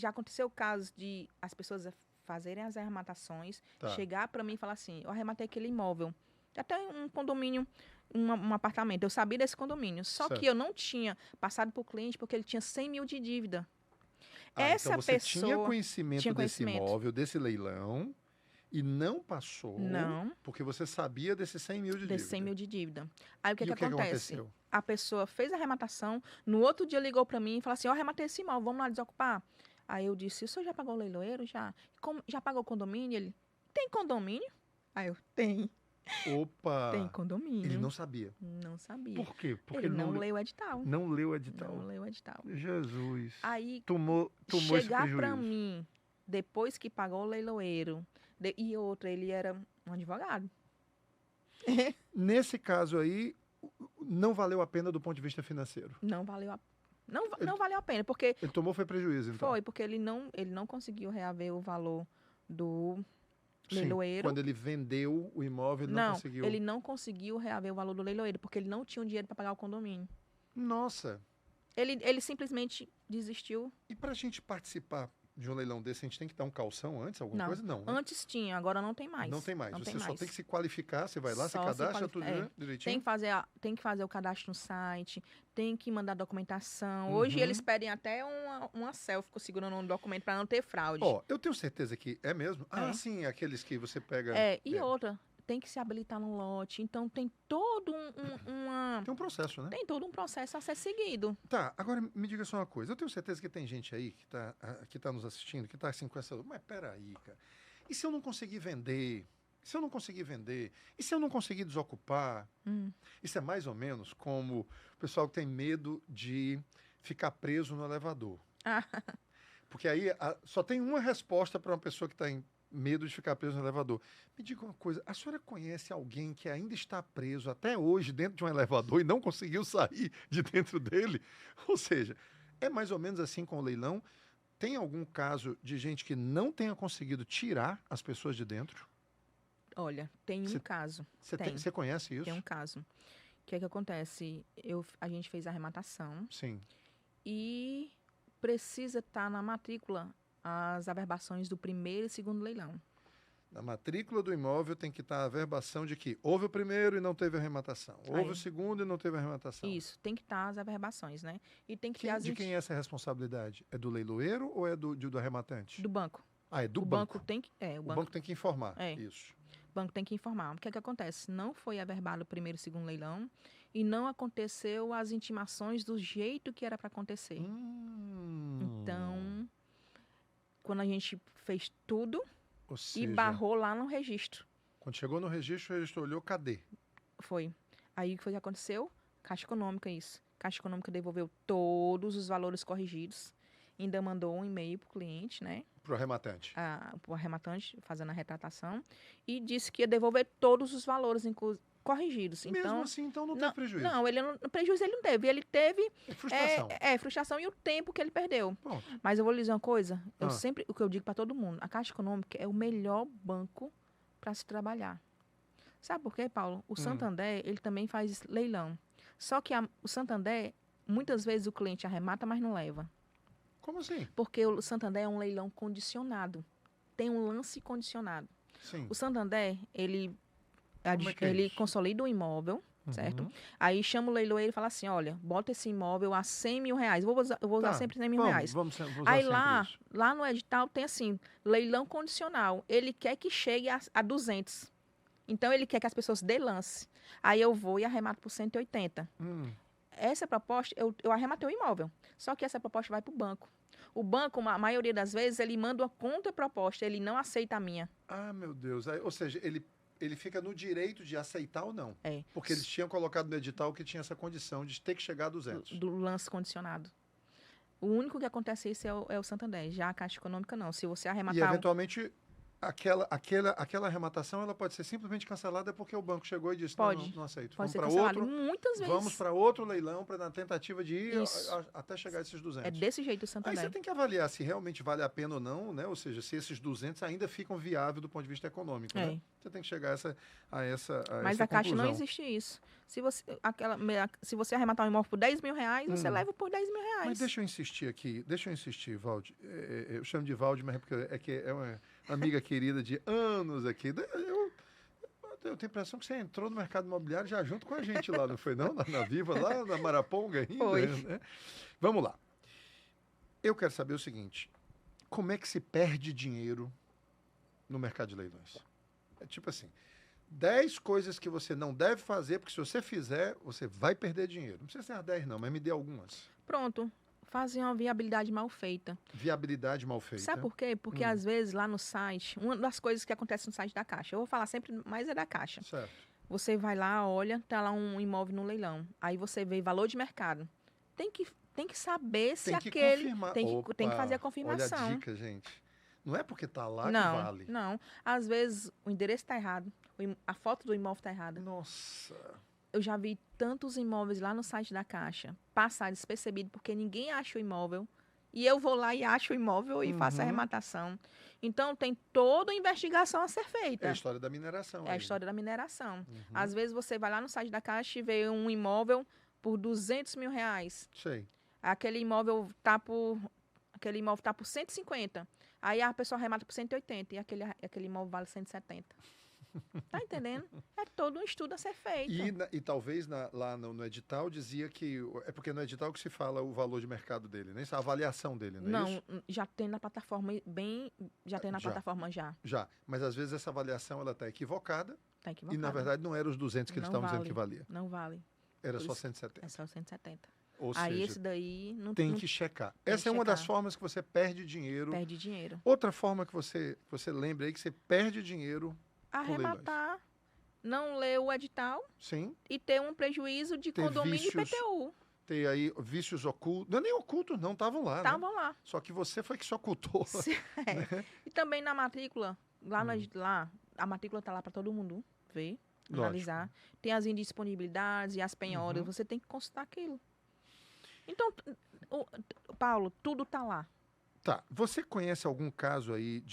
aconteceu casos de as pessoas fazerem as arrematações, Tá. chegar para mim e falar assim, eu arrematei aquele imóvel. Até um condomínio, um apartamento. Eu sabia desse condomínio. Só Certo. que eu não tinha passado para o cliente porque ele tinha 100 mil de dívida. Então você tinha conhecimento tinha desse conhecimento. imóvel, desse leilão, e não passou, Não. porque você sabia desses 100 mil de dívida. Desses 100 mil de dívida. Aí o que E acontece? aconteceu? A pessoa fez a arrematação, no outro dia ligou para mim e falou assim, ó, arrematei esse imóvel, vamos lá desocupar? Aí eu disse, o senhor já pagou o leiloeiro? Já. Já pagou o condomínio? Ele, tem condomínio? Aí eu, tem Opa! condomínio. Ele não sabia. Não sabia. Por quê? Porque Ele não leu o edital. não leu o edital. Não leu o edital. Jesus. Aí, Tomou esse chegar prejuízo. para mim, depois que pagou o leiloeiro, e outra, ele era um advogado. Nesse caso aí, não valeu a pena do ponto de vista financeiro. Não valeu a não valeu a pena, porque Ele tomou foi prejuízo, então. foi, porque ele não conseguiu reaver o valor do Sim, leiloeiro. quando ele vendeu o imóvel, ele não conseguiu. Ele não conseguiu reaver o valor do leiloeiro, porque ele não tinha o dinheiro para pagar o condomínio. Nossa. Ele simplesmente desistiu. E para a gente participar de um leilão desse, a gente tem que dar um calção antes, alguma Não. coisa? Não, né? Antes tinha, agora não tem mais. Não tem mais. Não você tem só mais. tem que se qualificar, você vai lá, Só se se cadastra qualifica- tudo é. direitinho. Tem que fazer o cadastro no site, tem que mandar documentação. Hoje eles pedem até uma selfie segurando um documento para não ter fraude. Ó, eu tenho certeza que é mesmo. Ah, É. sim, aqueles que você pega. Outra, tem que se habilitar no lote. Então tem todo Tem um processo, né? tem todo um processo a ser seguido. Tá, agora me diga só uma coisa. Eu tenho certeza que tem gente aí que tá nos assistindo, que tá assim com essa. Mas peraí, cara. E se eu não conseguir vender? E se eu não conseguir vender? E se eu não conseguir desocupar? Isso é mais ou menos como o pessoal que tem medo de ficar preso no elevador. Porque aí só tem uma resposta para uma pessoa que está em medo de ficar preso no elevador. Me diga uma coisa, a senhora conhece alguém que ainda está preso até hoje dentro de um elevador e não conseguiu sair de dentro dele? Ou seja, é mais ou menos assim com o leilão. Tem algum caso de gente que não tenha conseguido tirar as pessoas de dentro? Olha, tem um caso. Você conhece isso? Tem um caso. O que é que acontece? A gente fez a arrematação Sim. e precisa estar na matrícula as averbações do primeiro e segundo leilão. Na matrícula do imóvel tem que estar a averbação de que houve o primeiro e não teve arrematação. Houve o segundo e não teve arrematação. Isso, tem que estar as averbações, né? E tem que ter as... De quem é essa responsabilidade? É do leiloeiro ou é do arrematante? Do banco. Ah, é do o banco. Tem que, o banco tem que informar. Isso. O banco tem que informar. O que é que acontece? Não foi averbado o primeiro e segundo leilão e não aconteceu as intimações do jeito que era para acontecer. Então, quando a gente fez tudo e barrou lá no registro. Quando chegou no registro, o registro olhou, cadê? Foi. Aí o que foi que aconteceu? Caixa Econômica, isso. Caixa Econômica devolveu todos os valores corrigidos. Ainda mandou um e-mail para o cliente, né? Para o arrematante. Para o arrematante, fazendo a retratação. E disse que ia devolver todos os valores corrigidos. Mesmo então, assim, então não teve prejuízo? Não, prejuízo ele não teve. Ele teve... frustração. Frustração e o tempo que ele perdeu. Bom. Mas eu vou lhe dizer uma coisa. O que eu digo para todo mundo. A Caixa Econômica é o melhor banco para se trabalhar. Sabe por quê, Paulo? O Santander, ele também faz leilão. Só que o Santander, muitas vezes o cliente arremata, mas não leva. Como assim? Porque o Santander é um leilão condicionado. Tem um lance condicionado. Sim. O Santander, ele Como é que é ele isso? consolida o imóvel, certo? Aí chama o leiloeiro e fala assim, olha, bota esse imóvel a R$ 100.000. Eu vou usar sempre R$ 100.000. Vamos usar Aí sempre isso. lá no edital tem assim, leilão condicional. Ele quer que chegue a 200. Então, ele quer que as pessoas dê lance. Aí eu vou e arremato por 180. Essa proposta, eu arrematei o imóvel. Só que essa proposta vai para o banco. O banco, a maioria das vezes, ele manda uma contraproposta. Ele não aceita a minha. Ah, meu Deus. Aí, ou seja, ele fica no direito de aceitar ou não. É. Porque eles tinham colocado no edital que tinha essa condição de ter que chegar a 200. Do lance condicionado. O único que acontece isso é o Santander. Já a Caixa Econômica, não. Se você arrematar... E, eventualmente, aquela arrematação ela pode ser simplesmente cancelada porque o banco chegou e disse, não aceito. Pode ser para cancelado. outro, Muitas vezes. vamos para outro leilão na tentativa de ir até chegar a esses 200. É desse jeito o Santander. Aí você tem que avaliar se realmente vale a pena ou não, né? Ou seja, se esses 200 ainda ficam viáveis do ponto de vista econômico, né? Você tem que chegar a essa Mas a Caixa não existe isso. Se você arrematar um imóvel por R$ 10.000, você leva por R$ 10.000. Mas deixa eu insistir, Valde. Eu chamo de Valde, mas porque é uma amiga querida de anos aqui. Eu tenho a impressão que você entrou no mercado imobiliário já junto com a gente lá, não foi não? Na Viva, lá na Maraponga ainda. Foi. Né? Vamos lá. Eu quero saber o seguinte. Como é que se perde dinheiro no mercado de leilões? É tipo assim, 10 coisas que você não deve fazer, porque se você fizer, você vai perder dinheiro. Não precisa ser as 10 não, mas me dê algumas. Pronto. Fazem uma viabilidade mal feita. Viabilidade mal feita. Sabe por quê? Porque às vezes lá no site, uma das coisas que acontece no site da Caixa, eu vou falar sempre mais é da Caixa. Certo. Você vai lá, olha, tá lá um imóvel no leilão. Aí você vê valor de mercado. Tem que saber se aquele... Tem que fazer a confirmação. Olha a dica, gente. Não é porque tá lá que vale. Não. Às vezes o endereço tá errado, a foto do imóvel tá errada. Nossa... Eu já vi tantos imóveis lá no site da Caixa passar despercebido porque ninguém acha o imóvel. E eu vou lá e acho o imóvel e faço a arrematação. Então, tem toda a investigação a ser feita. É a história da mineração. É a história da mineração. Às vezes, você vai lá no site da Caixa e vê um imóvel por R$ 200.000. Sei. Aquele imóvel tá por 150. Aí a pessoa arremata por 180 e aquele imóvel vale 170. Tá entendendo? É todo um estudo a ser feito. E talvez lá no edital dizia que... É porque no edital que se fala o valor de mercado dele, né? Isso é a avaliação dele, não é isso? Já tem na plataforma plataforma já. Já, mas às vezes essa avaliação ela está equivocada. Tá equivocada. E na verdade não era os 200 que eles estavam dizendo que valia. Não vale. Era só 170. É só 170. Ou aí seja, esse daí não tem que checar. Essa é uma das formas que você perde dinheiro. Perde dinheiro. Outra forma que você lembra aí que você perde dinheiro... Arrematar, não ler o edital. Sim. E ter um prejuízo de condomínio e PTU. Ter aí vícios ocultos. Não é nem ocultos, não, estavam lá. Estavam lá. Só que você foi que se ocultou. Né? E também na matrícula, lá a matrícula está lá para todo mundo ver, analisar. Tem as indisponibilidades e as penhoras, você tem que consultar aquilo. Então, Paulo, tudo está lá. Tá. Você conhece algum caso aí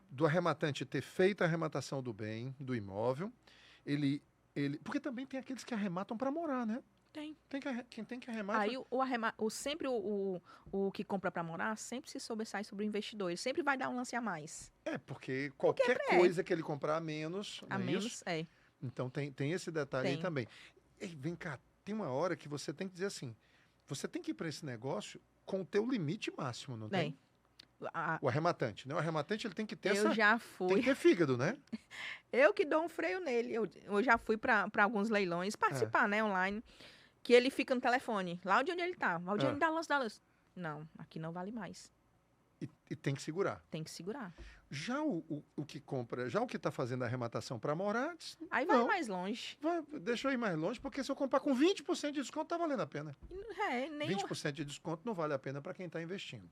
do arrematante ter feito a arrematação do bem, do imóvel, porque também tem aqueles que arrematam para morar, né? Quem tem que arrematar... Aí sempre o que compra para morar sempre se sobressai sobre o investidor. Ele sempre vai dar um lance a mais. Porque qualquer coisa que ele comprar a menos... A menos, isso? Então tem esse detalhe aí também. E vem cá, tem uma hora que você tem que dizer assim, você tem que ir para esse negócio com o teu limite máximo, não tem? O arrematante, né? O arrematante ele tem que ter tem que ter fígado, né? Eu que dou um freio nele. Eu já fui para alguns leilões participar, né, online, que ele fica no telefone, lá onde ele tá. Valdir, dá lance. Não, aqui não vale mais. E tem que segurar. Tem que segurar. Já o que compra, já o que está fazendo a arrematação para morar... Aí vai mais longe. Deixa eu ir mais longe, porque se eu comprar com 20% de desconto, tá valendo a pena. 20% de desconto não vale a pena para quem está investindo.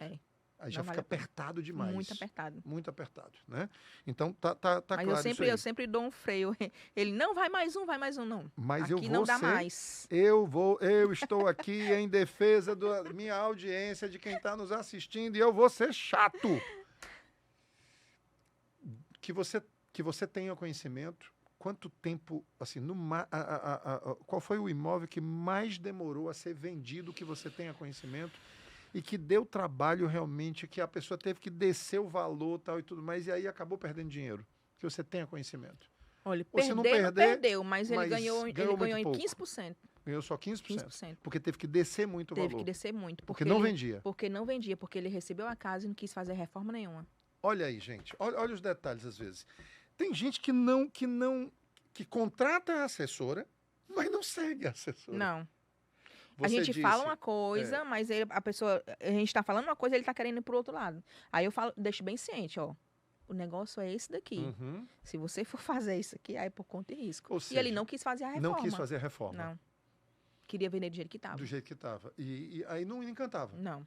Aí já fica apertado demais. Muito apertado. Muito apertado, né? Então, tá claro Mas eu sempre dou um freio. Ele não vai mais um, não. Mas aqui não dá mais. Eu estou aqui em defesa da minha audiência, de quem está nos assistindo, e eu vou ser chato. Que você tenha conhecimento, quanto tempo, assim, qual foi o imóvel que mais demorou a ser vendido que você tenha conhecimento? E que deu trabalho realmente, que a pessoa teve que descer o valor tal e tudo mais, e aí acabou perdendo dinheiro, que você tenha conhecimento. Olha, Ou se não perder, não perder, perdeu, mas ele mas ganhou muito em pouco. 15%. Ganhou só 15%. 15%. Porque teve que descer muito o Teve valor. que descer muito. Porque não vendia. Porque não vendia, porque ele recebeu a casa e não quis fazer reforma nenhuma. Olha aí, gente. Olha os detalhes às vezes. Tem gente que contrata a assessora, mas não segue a assessora. Não. Você A gente disse, fala uma coisa, mas a gente tá falando uma coisa, ele tá querendo ir pro outro lado. Aí eu falo, deixo bem ciente, ó. O negócio é esse daqui. Uhum. Se você for fazer isso aqui, aí é por conta e risco. Ou E ele seja, não quis fazer a reforma. não quis fazer a reforma. Não. Queria vender do jeito que tava. Do jeito que estava. E aí não encantava. Não.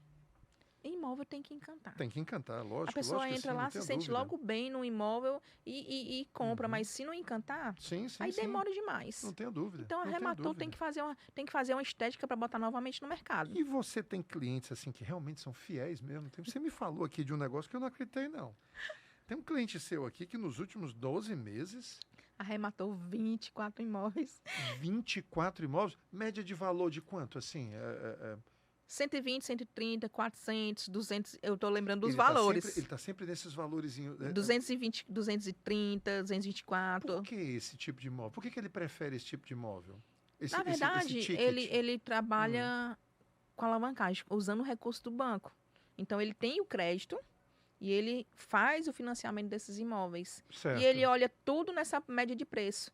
Imóvel tem que encantar. Tem que encantar, lógico. A pessoa lógico que entra sim, lá, não se tenha sente dúvida. logo bem no imóvel e compra. Uhum. Mas se não encantar, Sim, sim, aí sim. demora demais. Não tenha dúvida. Então, não tenha arrematou, tem dúvida. que fazer uma estética para botar novamente no mercado. E você tem clientes assim que realmente são fiéis mesmo? Você me falou aqui de um negócio que eu não acreditei, não. Tem um cliente seu aqui que nos últimos 12 meses... Arrematou 24 imóveis. 24 imóveis? Média de valor de quanto, assim? 120, 130, 400, 200. Eu tô lembrando dos Ele valores. Ele está sempre nesses valorzinhos. 220, 230, 224. Por que esse tipo de imóvel? Por que ele prefere esse tipo de imóvel? Na verdade, esse ticket? ele trabalha com alavancagem, usando o recurso do banco. Então, ele tem o crédito e ele faz o financiamento desses imóveis. Certo. E ele olha tudo nessa média de preço.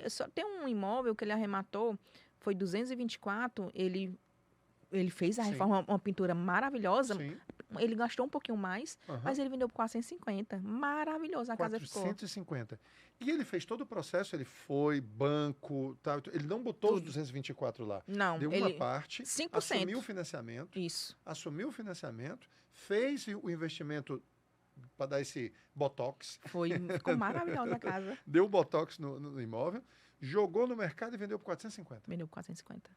Só tem um imóvel que ele arrematou, foi 224, ele fez a Sim. reforma, uma pintura maravilhosa. Sim. Ele gastou um pouquinho mais, Aham. mas ele vendeu por 450. Maravilhoso, a casa ficou. 450. E ele fez todo o processo, ele foi, banco, tal, ele não botou os Tudo. 224 lá. Não, Deu uma parte, 5%. assumiu o financiamento, Isso. fez o investimento para dar esse botox, Ficou maravilhosa a casa. deu o botox no imóvel, jogou no mercado e vendeu por 450. Vendeu por 450.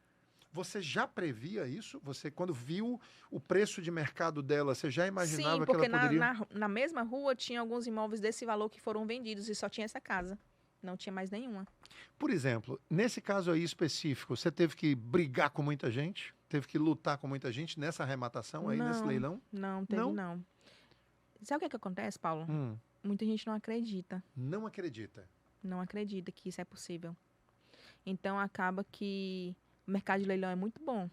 Você já previa isso? Você, quando viu o preço de mercado dela, você já imaginava Sim, que ela porque poderia... na mesma rua tinha alguns imóveis desse valor que foram vendidos e só tinha essa casa. Não tinha mais nenhuma. Por exemplo, nesse caso aí específico, você teve que brigar com muita gente? Teve que lutar com muita gente nessa arrematação aí, nesse leilão? Não, teve não. Sabe o que acontece, Paulo? Muita gente não acredita. Não acredita. Não acredita que isso é possível. Então, acaba que o mercado de leilão é muito bom.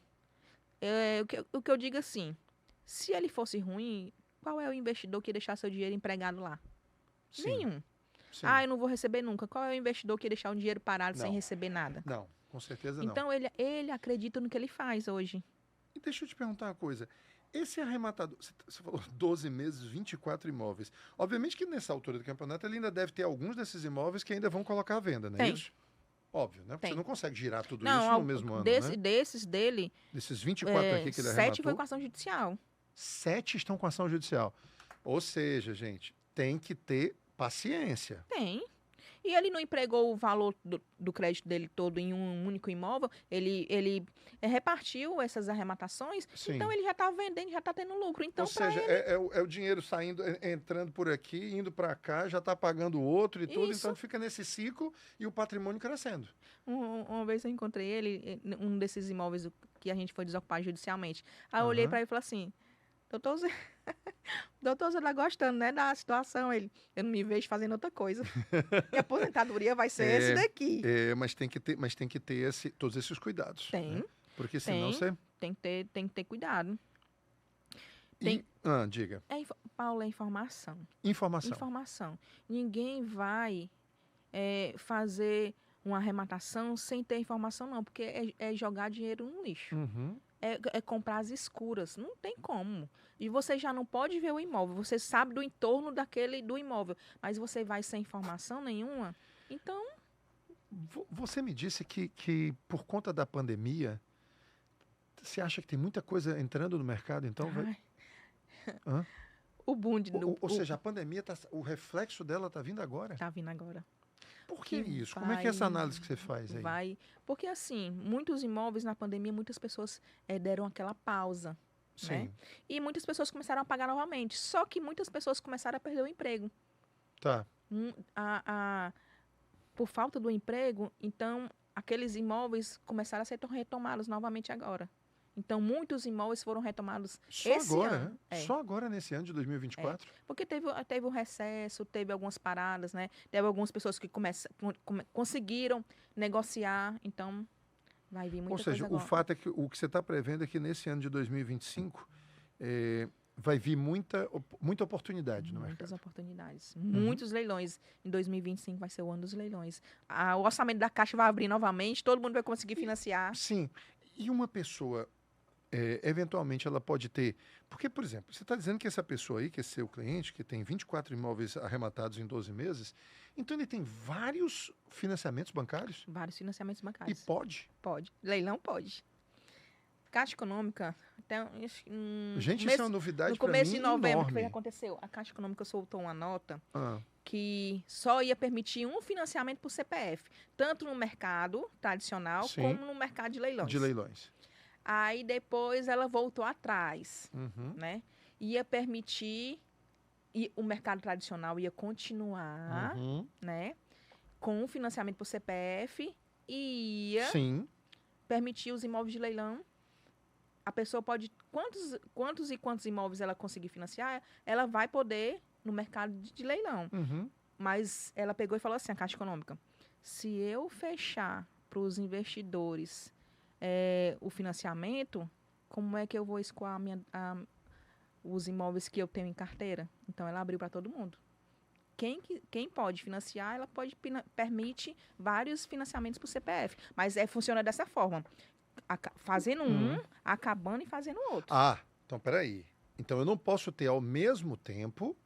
O que eu digo assim, se ele fosse ruim, qual é o investidor que ia deixar seu dinheiro empregado lá? Sim. Nenhum. Sim. Eu não vou receber nunca. Qual é o investidor que ia deixar o dinheiro parado sem receber nada? Não, com certeza não. Então, ele acredita no que ele faz hoje. E deixa eu te perguntar uma coisa. Esse arrematador, você falou 12 meses, 24 imóveis. Obviamente que nessa altura do campeonato ele ainda deve ter alguns desses imóveis que ainda vão colocar à venda, não é isso? Óbvio, né? Porque você não consegue girar tudo isso no mesmo ano, né? Desses 24 aqui que ele arrematou... 7 foi com ação judicial. 7 estão com ação judicial. Ou seja, gente, tem que ter paciência. Tem. E ele não empregou o valor do crédito dele todo em um único imóvel. Ele repartiu essas arrematações. Sim. Então, ele já está vendendo, já está tendo lucro. Então, ou seja, é o dinheiro saindo, entrando por aqui, indo para cá, já está pagando o outro e tudo. Então, fica nesse ciclo e o patrimônio crescendo. Uma vez eu encontrei ele, um desses imóveis que a gente foi desocupar judicialmente. Aí eu olhei para ele e falei assim, doutor Zé tá gostando, né, da situação. Eu não me vejo fazendo outra coisa. Minha aposentadoria vai ser esse daqui. Mas tem que ter todos esses cuidados. Tem. Né? Porque senão você... Tem que ter cuidado. Diga. Paulo, é informação. Informação. Ninguém vai fazer uma arrematação sem ter informação, não. Porque é jogar dinheiro no lixo. Uhum. É comprar as escuras. Não tem como. E você já não pode ver o imóvel. Você sabe do entorno do imóvel. Mas você vai sem informação nenhuma. Então... Você me disse que por conta da pandemia, você acha que tem muita coisa entrando no mercado, então? O boom Ou seja, a pandemia, o reflexo dela está vindo agora? Está vindo agora. Por que isso? Como é que é essa análise que você faz aí? Porque assim, muitos imóveis na pandemia, muitas pessoas deram aquela pausa. Sim. Né? E muitas pessoas começaram a pagar novamente. Só que muitas pessoas começaram a perder o emprego. Tá. Por falta do emprego, então aqueles imóveis começaram a ser retomados novamente agora. Então, muitos imóveis foram retomados Só esse agora, ano. né? É. Só agora, nesse ano de 2024? Porque teve um recesso, teve algumas paradas, né? Teve algumas pessoas que conseguiram negociar, então vai vir Ou muita seja, coisa o agora. fato é que o que você está prevendo é que nesse ano de 2025 vai vir muita oportunidade no Muitas mercado. oportunidades. Muitos leilões. Em 2025 vai ser o ano dos leilões. O orçamento da Caixa vai abrir novamente, todo mundo vai conseguir financiar. Sim. E uma pessoa, eventualmente, ela pode ter. Porque, por exemplo, você está dizendo que essa pessoa aí, que é seu cliente, que tem 24 imóveis arrematados em 12 meses, então ele tem vários financiamentos bancários? Vários financiamentos E bancários. pode? Pode. Leilão pode. Caixa Econômica, até Gente, isso é uma novidade no para mim começo de novembro, o que enorme. aconteceu? A Caixa Econômica soltou uma nota Ah, que só ia permitir um financiamento por CPF, tanto no mercado tradicional Sim. como no mercado de leilões. de leilões. Aí depois ela voltou atrás, Uhum. né? Ia permitir, e o mercado tradicional ia continuar, Uhum. né? Com o financiamento por CPF e ia Sim. permitir os imóveis de leilão. A pessoa pode, quantos imóveis ela conseguir financiar, ela vai poder no mercado de leilão. Uhum. Mas ela pegou e falou assim, a Caixa Econômica, se eu fechar para os investidores o financiamento, como é que eu vou escoar os imóveis que eu tenho em carteira? Então, ela abriu para todo mundo. Quem pode financiar, ela permite vários financiamentos por CPF. Mas funciona dessa forma. Fazendo um, acabando e fazendo outro. Ah, então peraí. Então eu não posso ter ao mesmo tempo,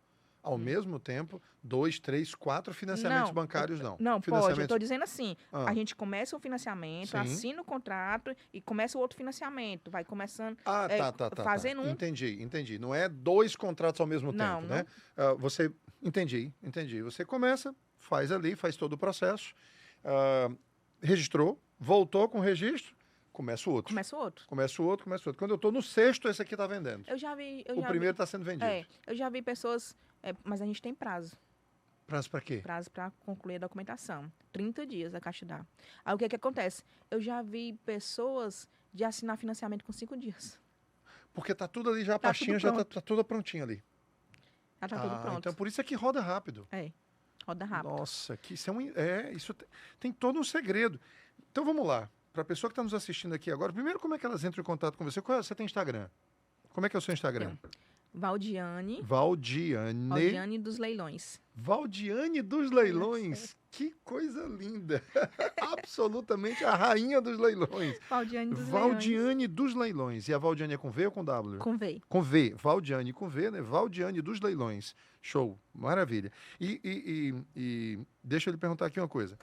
2, 3, 4 financiamentos bancários, não. Não, pode. Eu Financiamentos... estou dizendo assim, Ah. a gente começa um financiamento, Sim. assina o contrato e começa o outro financiamento. Vai começando, Ah, tá. fazendo um. Entendi. Não é 2 contratos ao mesmo Não, tempo, né? Você... Entendi. Você começa, faz todo o processo, registrou, voltou com o registro, começa o outro. Começa o outro. Quando eu estou no sexto, esse aqui está vendendo. O primeiro está sendo vendido. Eu já vi pessoas, mas a gente tem prazo. Prazo para quê? Prazo para concluir a documentação. 30 dias a Caixa dá. Aí o que acontece? Eu já vi pessoas de assinar financiamento com 5 dias. Porque tá tudo ali já, a pastinha já tá tudo prontinho ali. Já tá tudo pronto. Então por isso é que roda rápido. Roda rápido. Nossa, que isso isso tem todo um segredo. Então vamos lá. Para a pessoa que está nos assistindo aqui agora, primeiro, como é que elas entram em contato com você? Você tem Instagram? Como é que é o seu Instagram? Valdiane dos Leilões. Valdiane dos Leilões. Que coisa linda. Absolutamente a rainha dos leilões. Valdiane dos Leilões. E a Valdiane é com V ou com W? Com V. Com V. Valdiane com V, né? Valdiane dos Leilões. Show. Maravilha. E deixa eu lhe perguntar aqui uma coisa.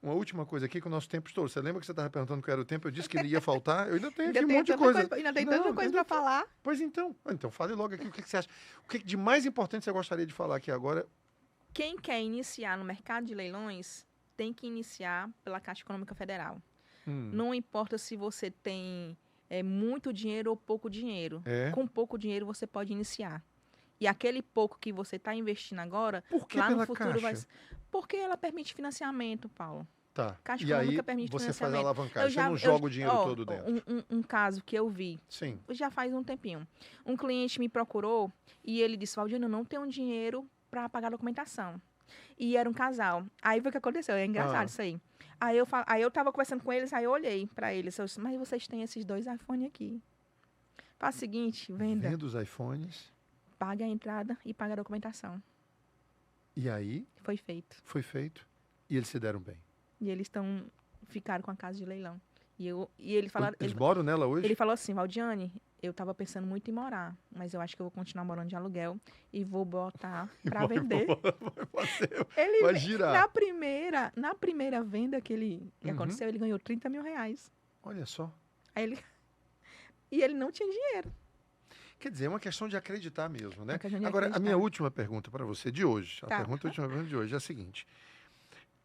Uma última coisa aqui que o nosso tempo estourou. Você lembra que você estava perguntando qual era o tempo? Eu disse que ele ia faltar. Eu ainda tenho aqui um monte de coisa. Ainda tem tanta coisa para falar. Pois então. Então fale logo aqui o que você acha. O que de mais importante você gostaria de falar aqui agora? Quem quer iniciar no mercado de leilões tem que iniciar pela Caixa Econômica Federal. Não importa se você tem muito dinheiro ou pouco dinheiro. Com pouco dinheiro você pode iniciar. E aquele pouco que você está investindo agora, lá no futuro vai... Porque ela permite financiamento, Paulo. Tá. Caixa E Econômica aí permite você financiamento. faz a alavancagem, você não joga o dinheiro todo dentro. Um caso que eu vi, Sim. já faz um tempinho. Um cliente me procurou e ele disse, Valdiane, eu não tenho dinheiro para pagar a documentação. E era um casal. Aí foi o que aconteceu, é engraçado isso aí. Aí eu tava conversando com eles, aí eu olhei para eles, eu disse, mas vocês têm esses 2 iPhones aqui. Faz o seguinte, venda. Venda os iPhones. Paga a entrada e paga a documentação. E aí? Foi feito. Foi feito. E eles se deram bem. E eles ficaram com a casa de leilão. E ele falou... Eles moram nela hoje? Ele falou assim, Valdiane, eu estava pensando muito em morar, mas eu acho que eu vou continuar morando de aluguel e vou botar para vender. Vai girar. Na primeira venda que aconteceu, ele ganhou R$30 mil. Olha só. E ele não tinha dinheiro. Quer dizer, é uma questão de acreditar mesmo, né? Agora, a minha última pergunta para você de hoje, a última pergunta de hoje é a seguinte.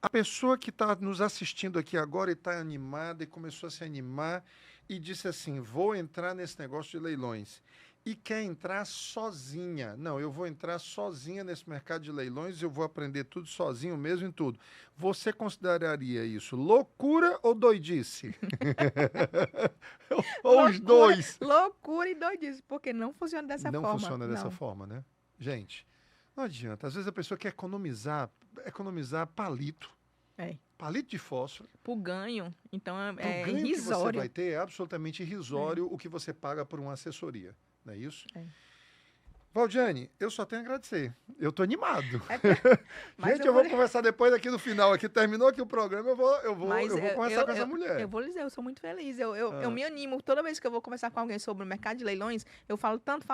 A pessoa que está nos assistindo aqui agora e está animada e começou a se animar e disse assim, vou entrar nesse negócio de leilões. e quer entrar sozinha. Não, eu vou entrar sozinha nesse mercado de leilões, eu vou aprender tudo sozinho mesmo em tudo. Você consideraria isso loucura ou doidice? Ou os dois? Loucura e doidice, porque não funciona dessa forma. Não funciona dessa forma, né? Gente, não adianta. Às vezes a pessoa quer economizar palito. Palito de fósforo. Por ganho, então O ganho irrisório. que você vai ter é absolutamente irrisório o que você paga por uma assessoria. Não é isso? Valdiane, eu só tenho a agradecer. Eu tô animado. Gente, eu vou conversar depois aqui no final. Aqui terminou aqui o programa, eu vou conversar com essa mulher. Eu vou lhe dizer, eu sou muito feliz. Eu me animo. Toda vez que eu vou conversar com alguém sobre o mercado de leilões, eu falo tanto.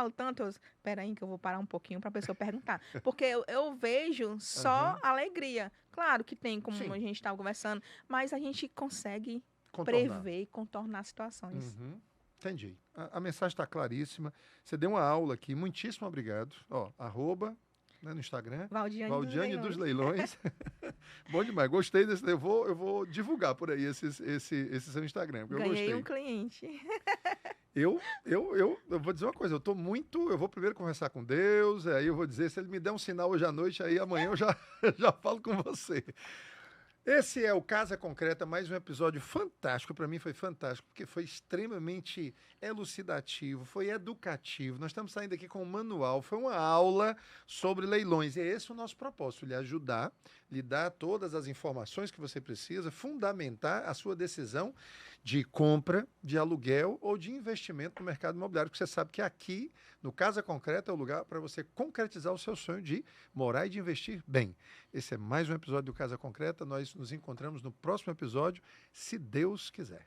Espera aí que eu vou parar um pouquinho para a pessoa perguntar. Porque eu vejo só alegria. Claro que tem, como a gente estava conversando, mas a gente consegue prever e contornar situações. Entendi. A mensagem está claríssima. Você deu uma aula aqui. Muitíssimo obrigado. Ó, @ né, no Instagram. Valdiane dos Leilões. Bom demais. Gostei desse. Eu vou divulgar por aí esse seu Instagram. Ganhei eu gostei. Um cliente. Eu vou dizer uma coisa. Eu vou primeiro conversar com Deus. Aí eu vou dizer, se ele me der um sinal hoje à noite, aí amanhã eu já falo com você. Esse é o Casa Concreta, mais um episódio fantástico. Para mim foi fantástico, porque foi extremamente elucidativo, foi educativo. Nós estamos saindo aqui com um manual, foi uma aula sobre leilões. E é esse o nosso propósito, lhe ajudar, lhe dar todas as informações que você precisa, fundamentar a sua decisão de compra, de aluguel ou de investimento no mercado imobiliário, porque você sabe que aqui, no Casa Concreta, é o lugar para você concretizar o seu sonho de morar e de investir bem. Esse é mais um episódio do Casa Concreta. Nós nos encontramos no próximo episódio, se Deus quiser.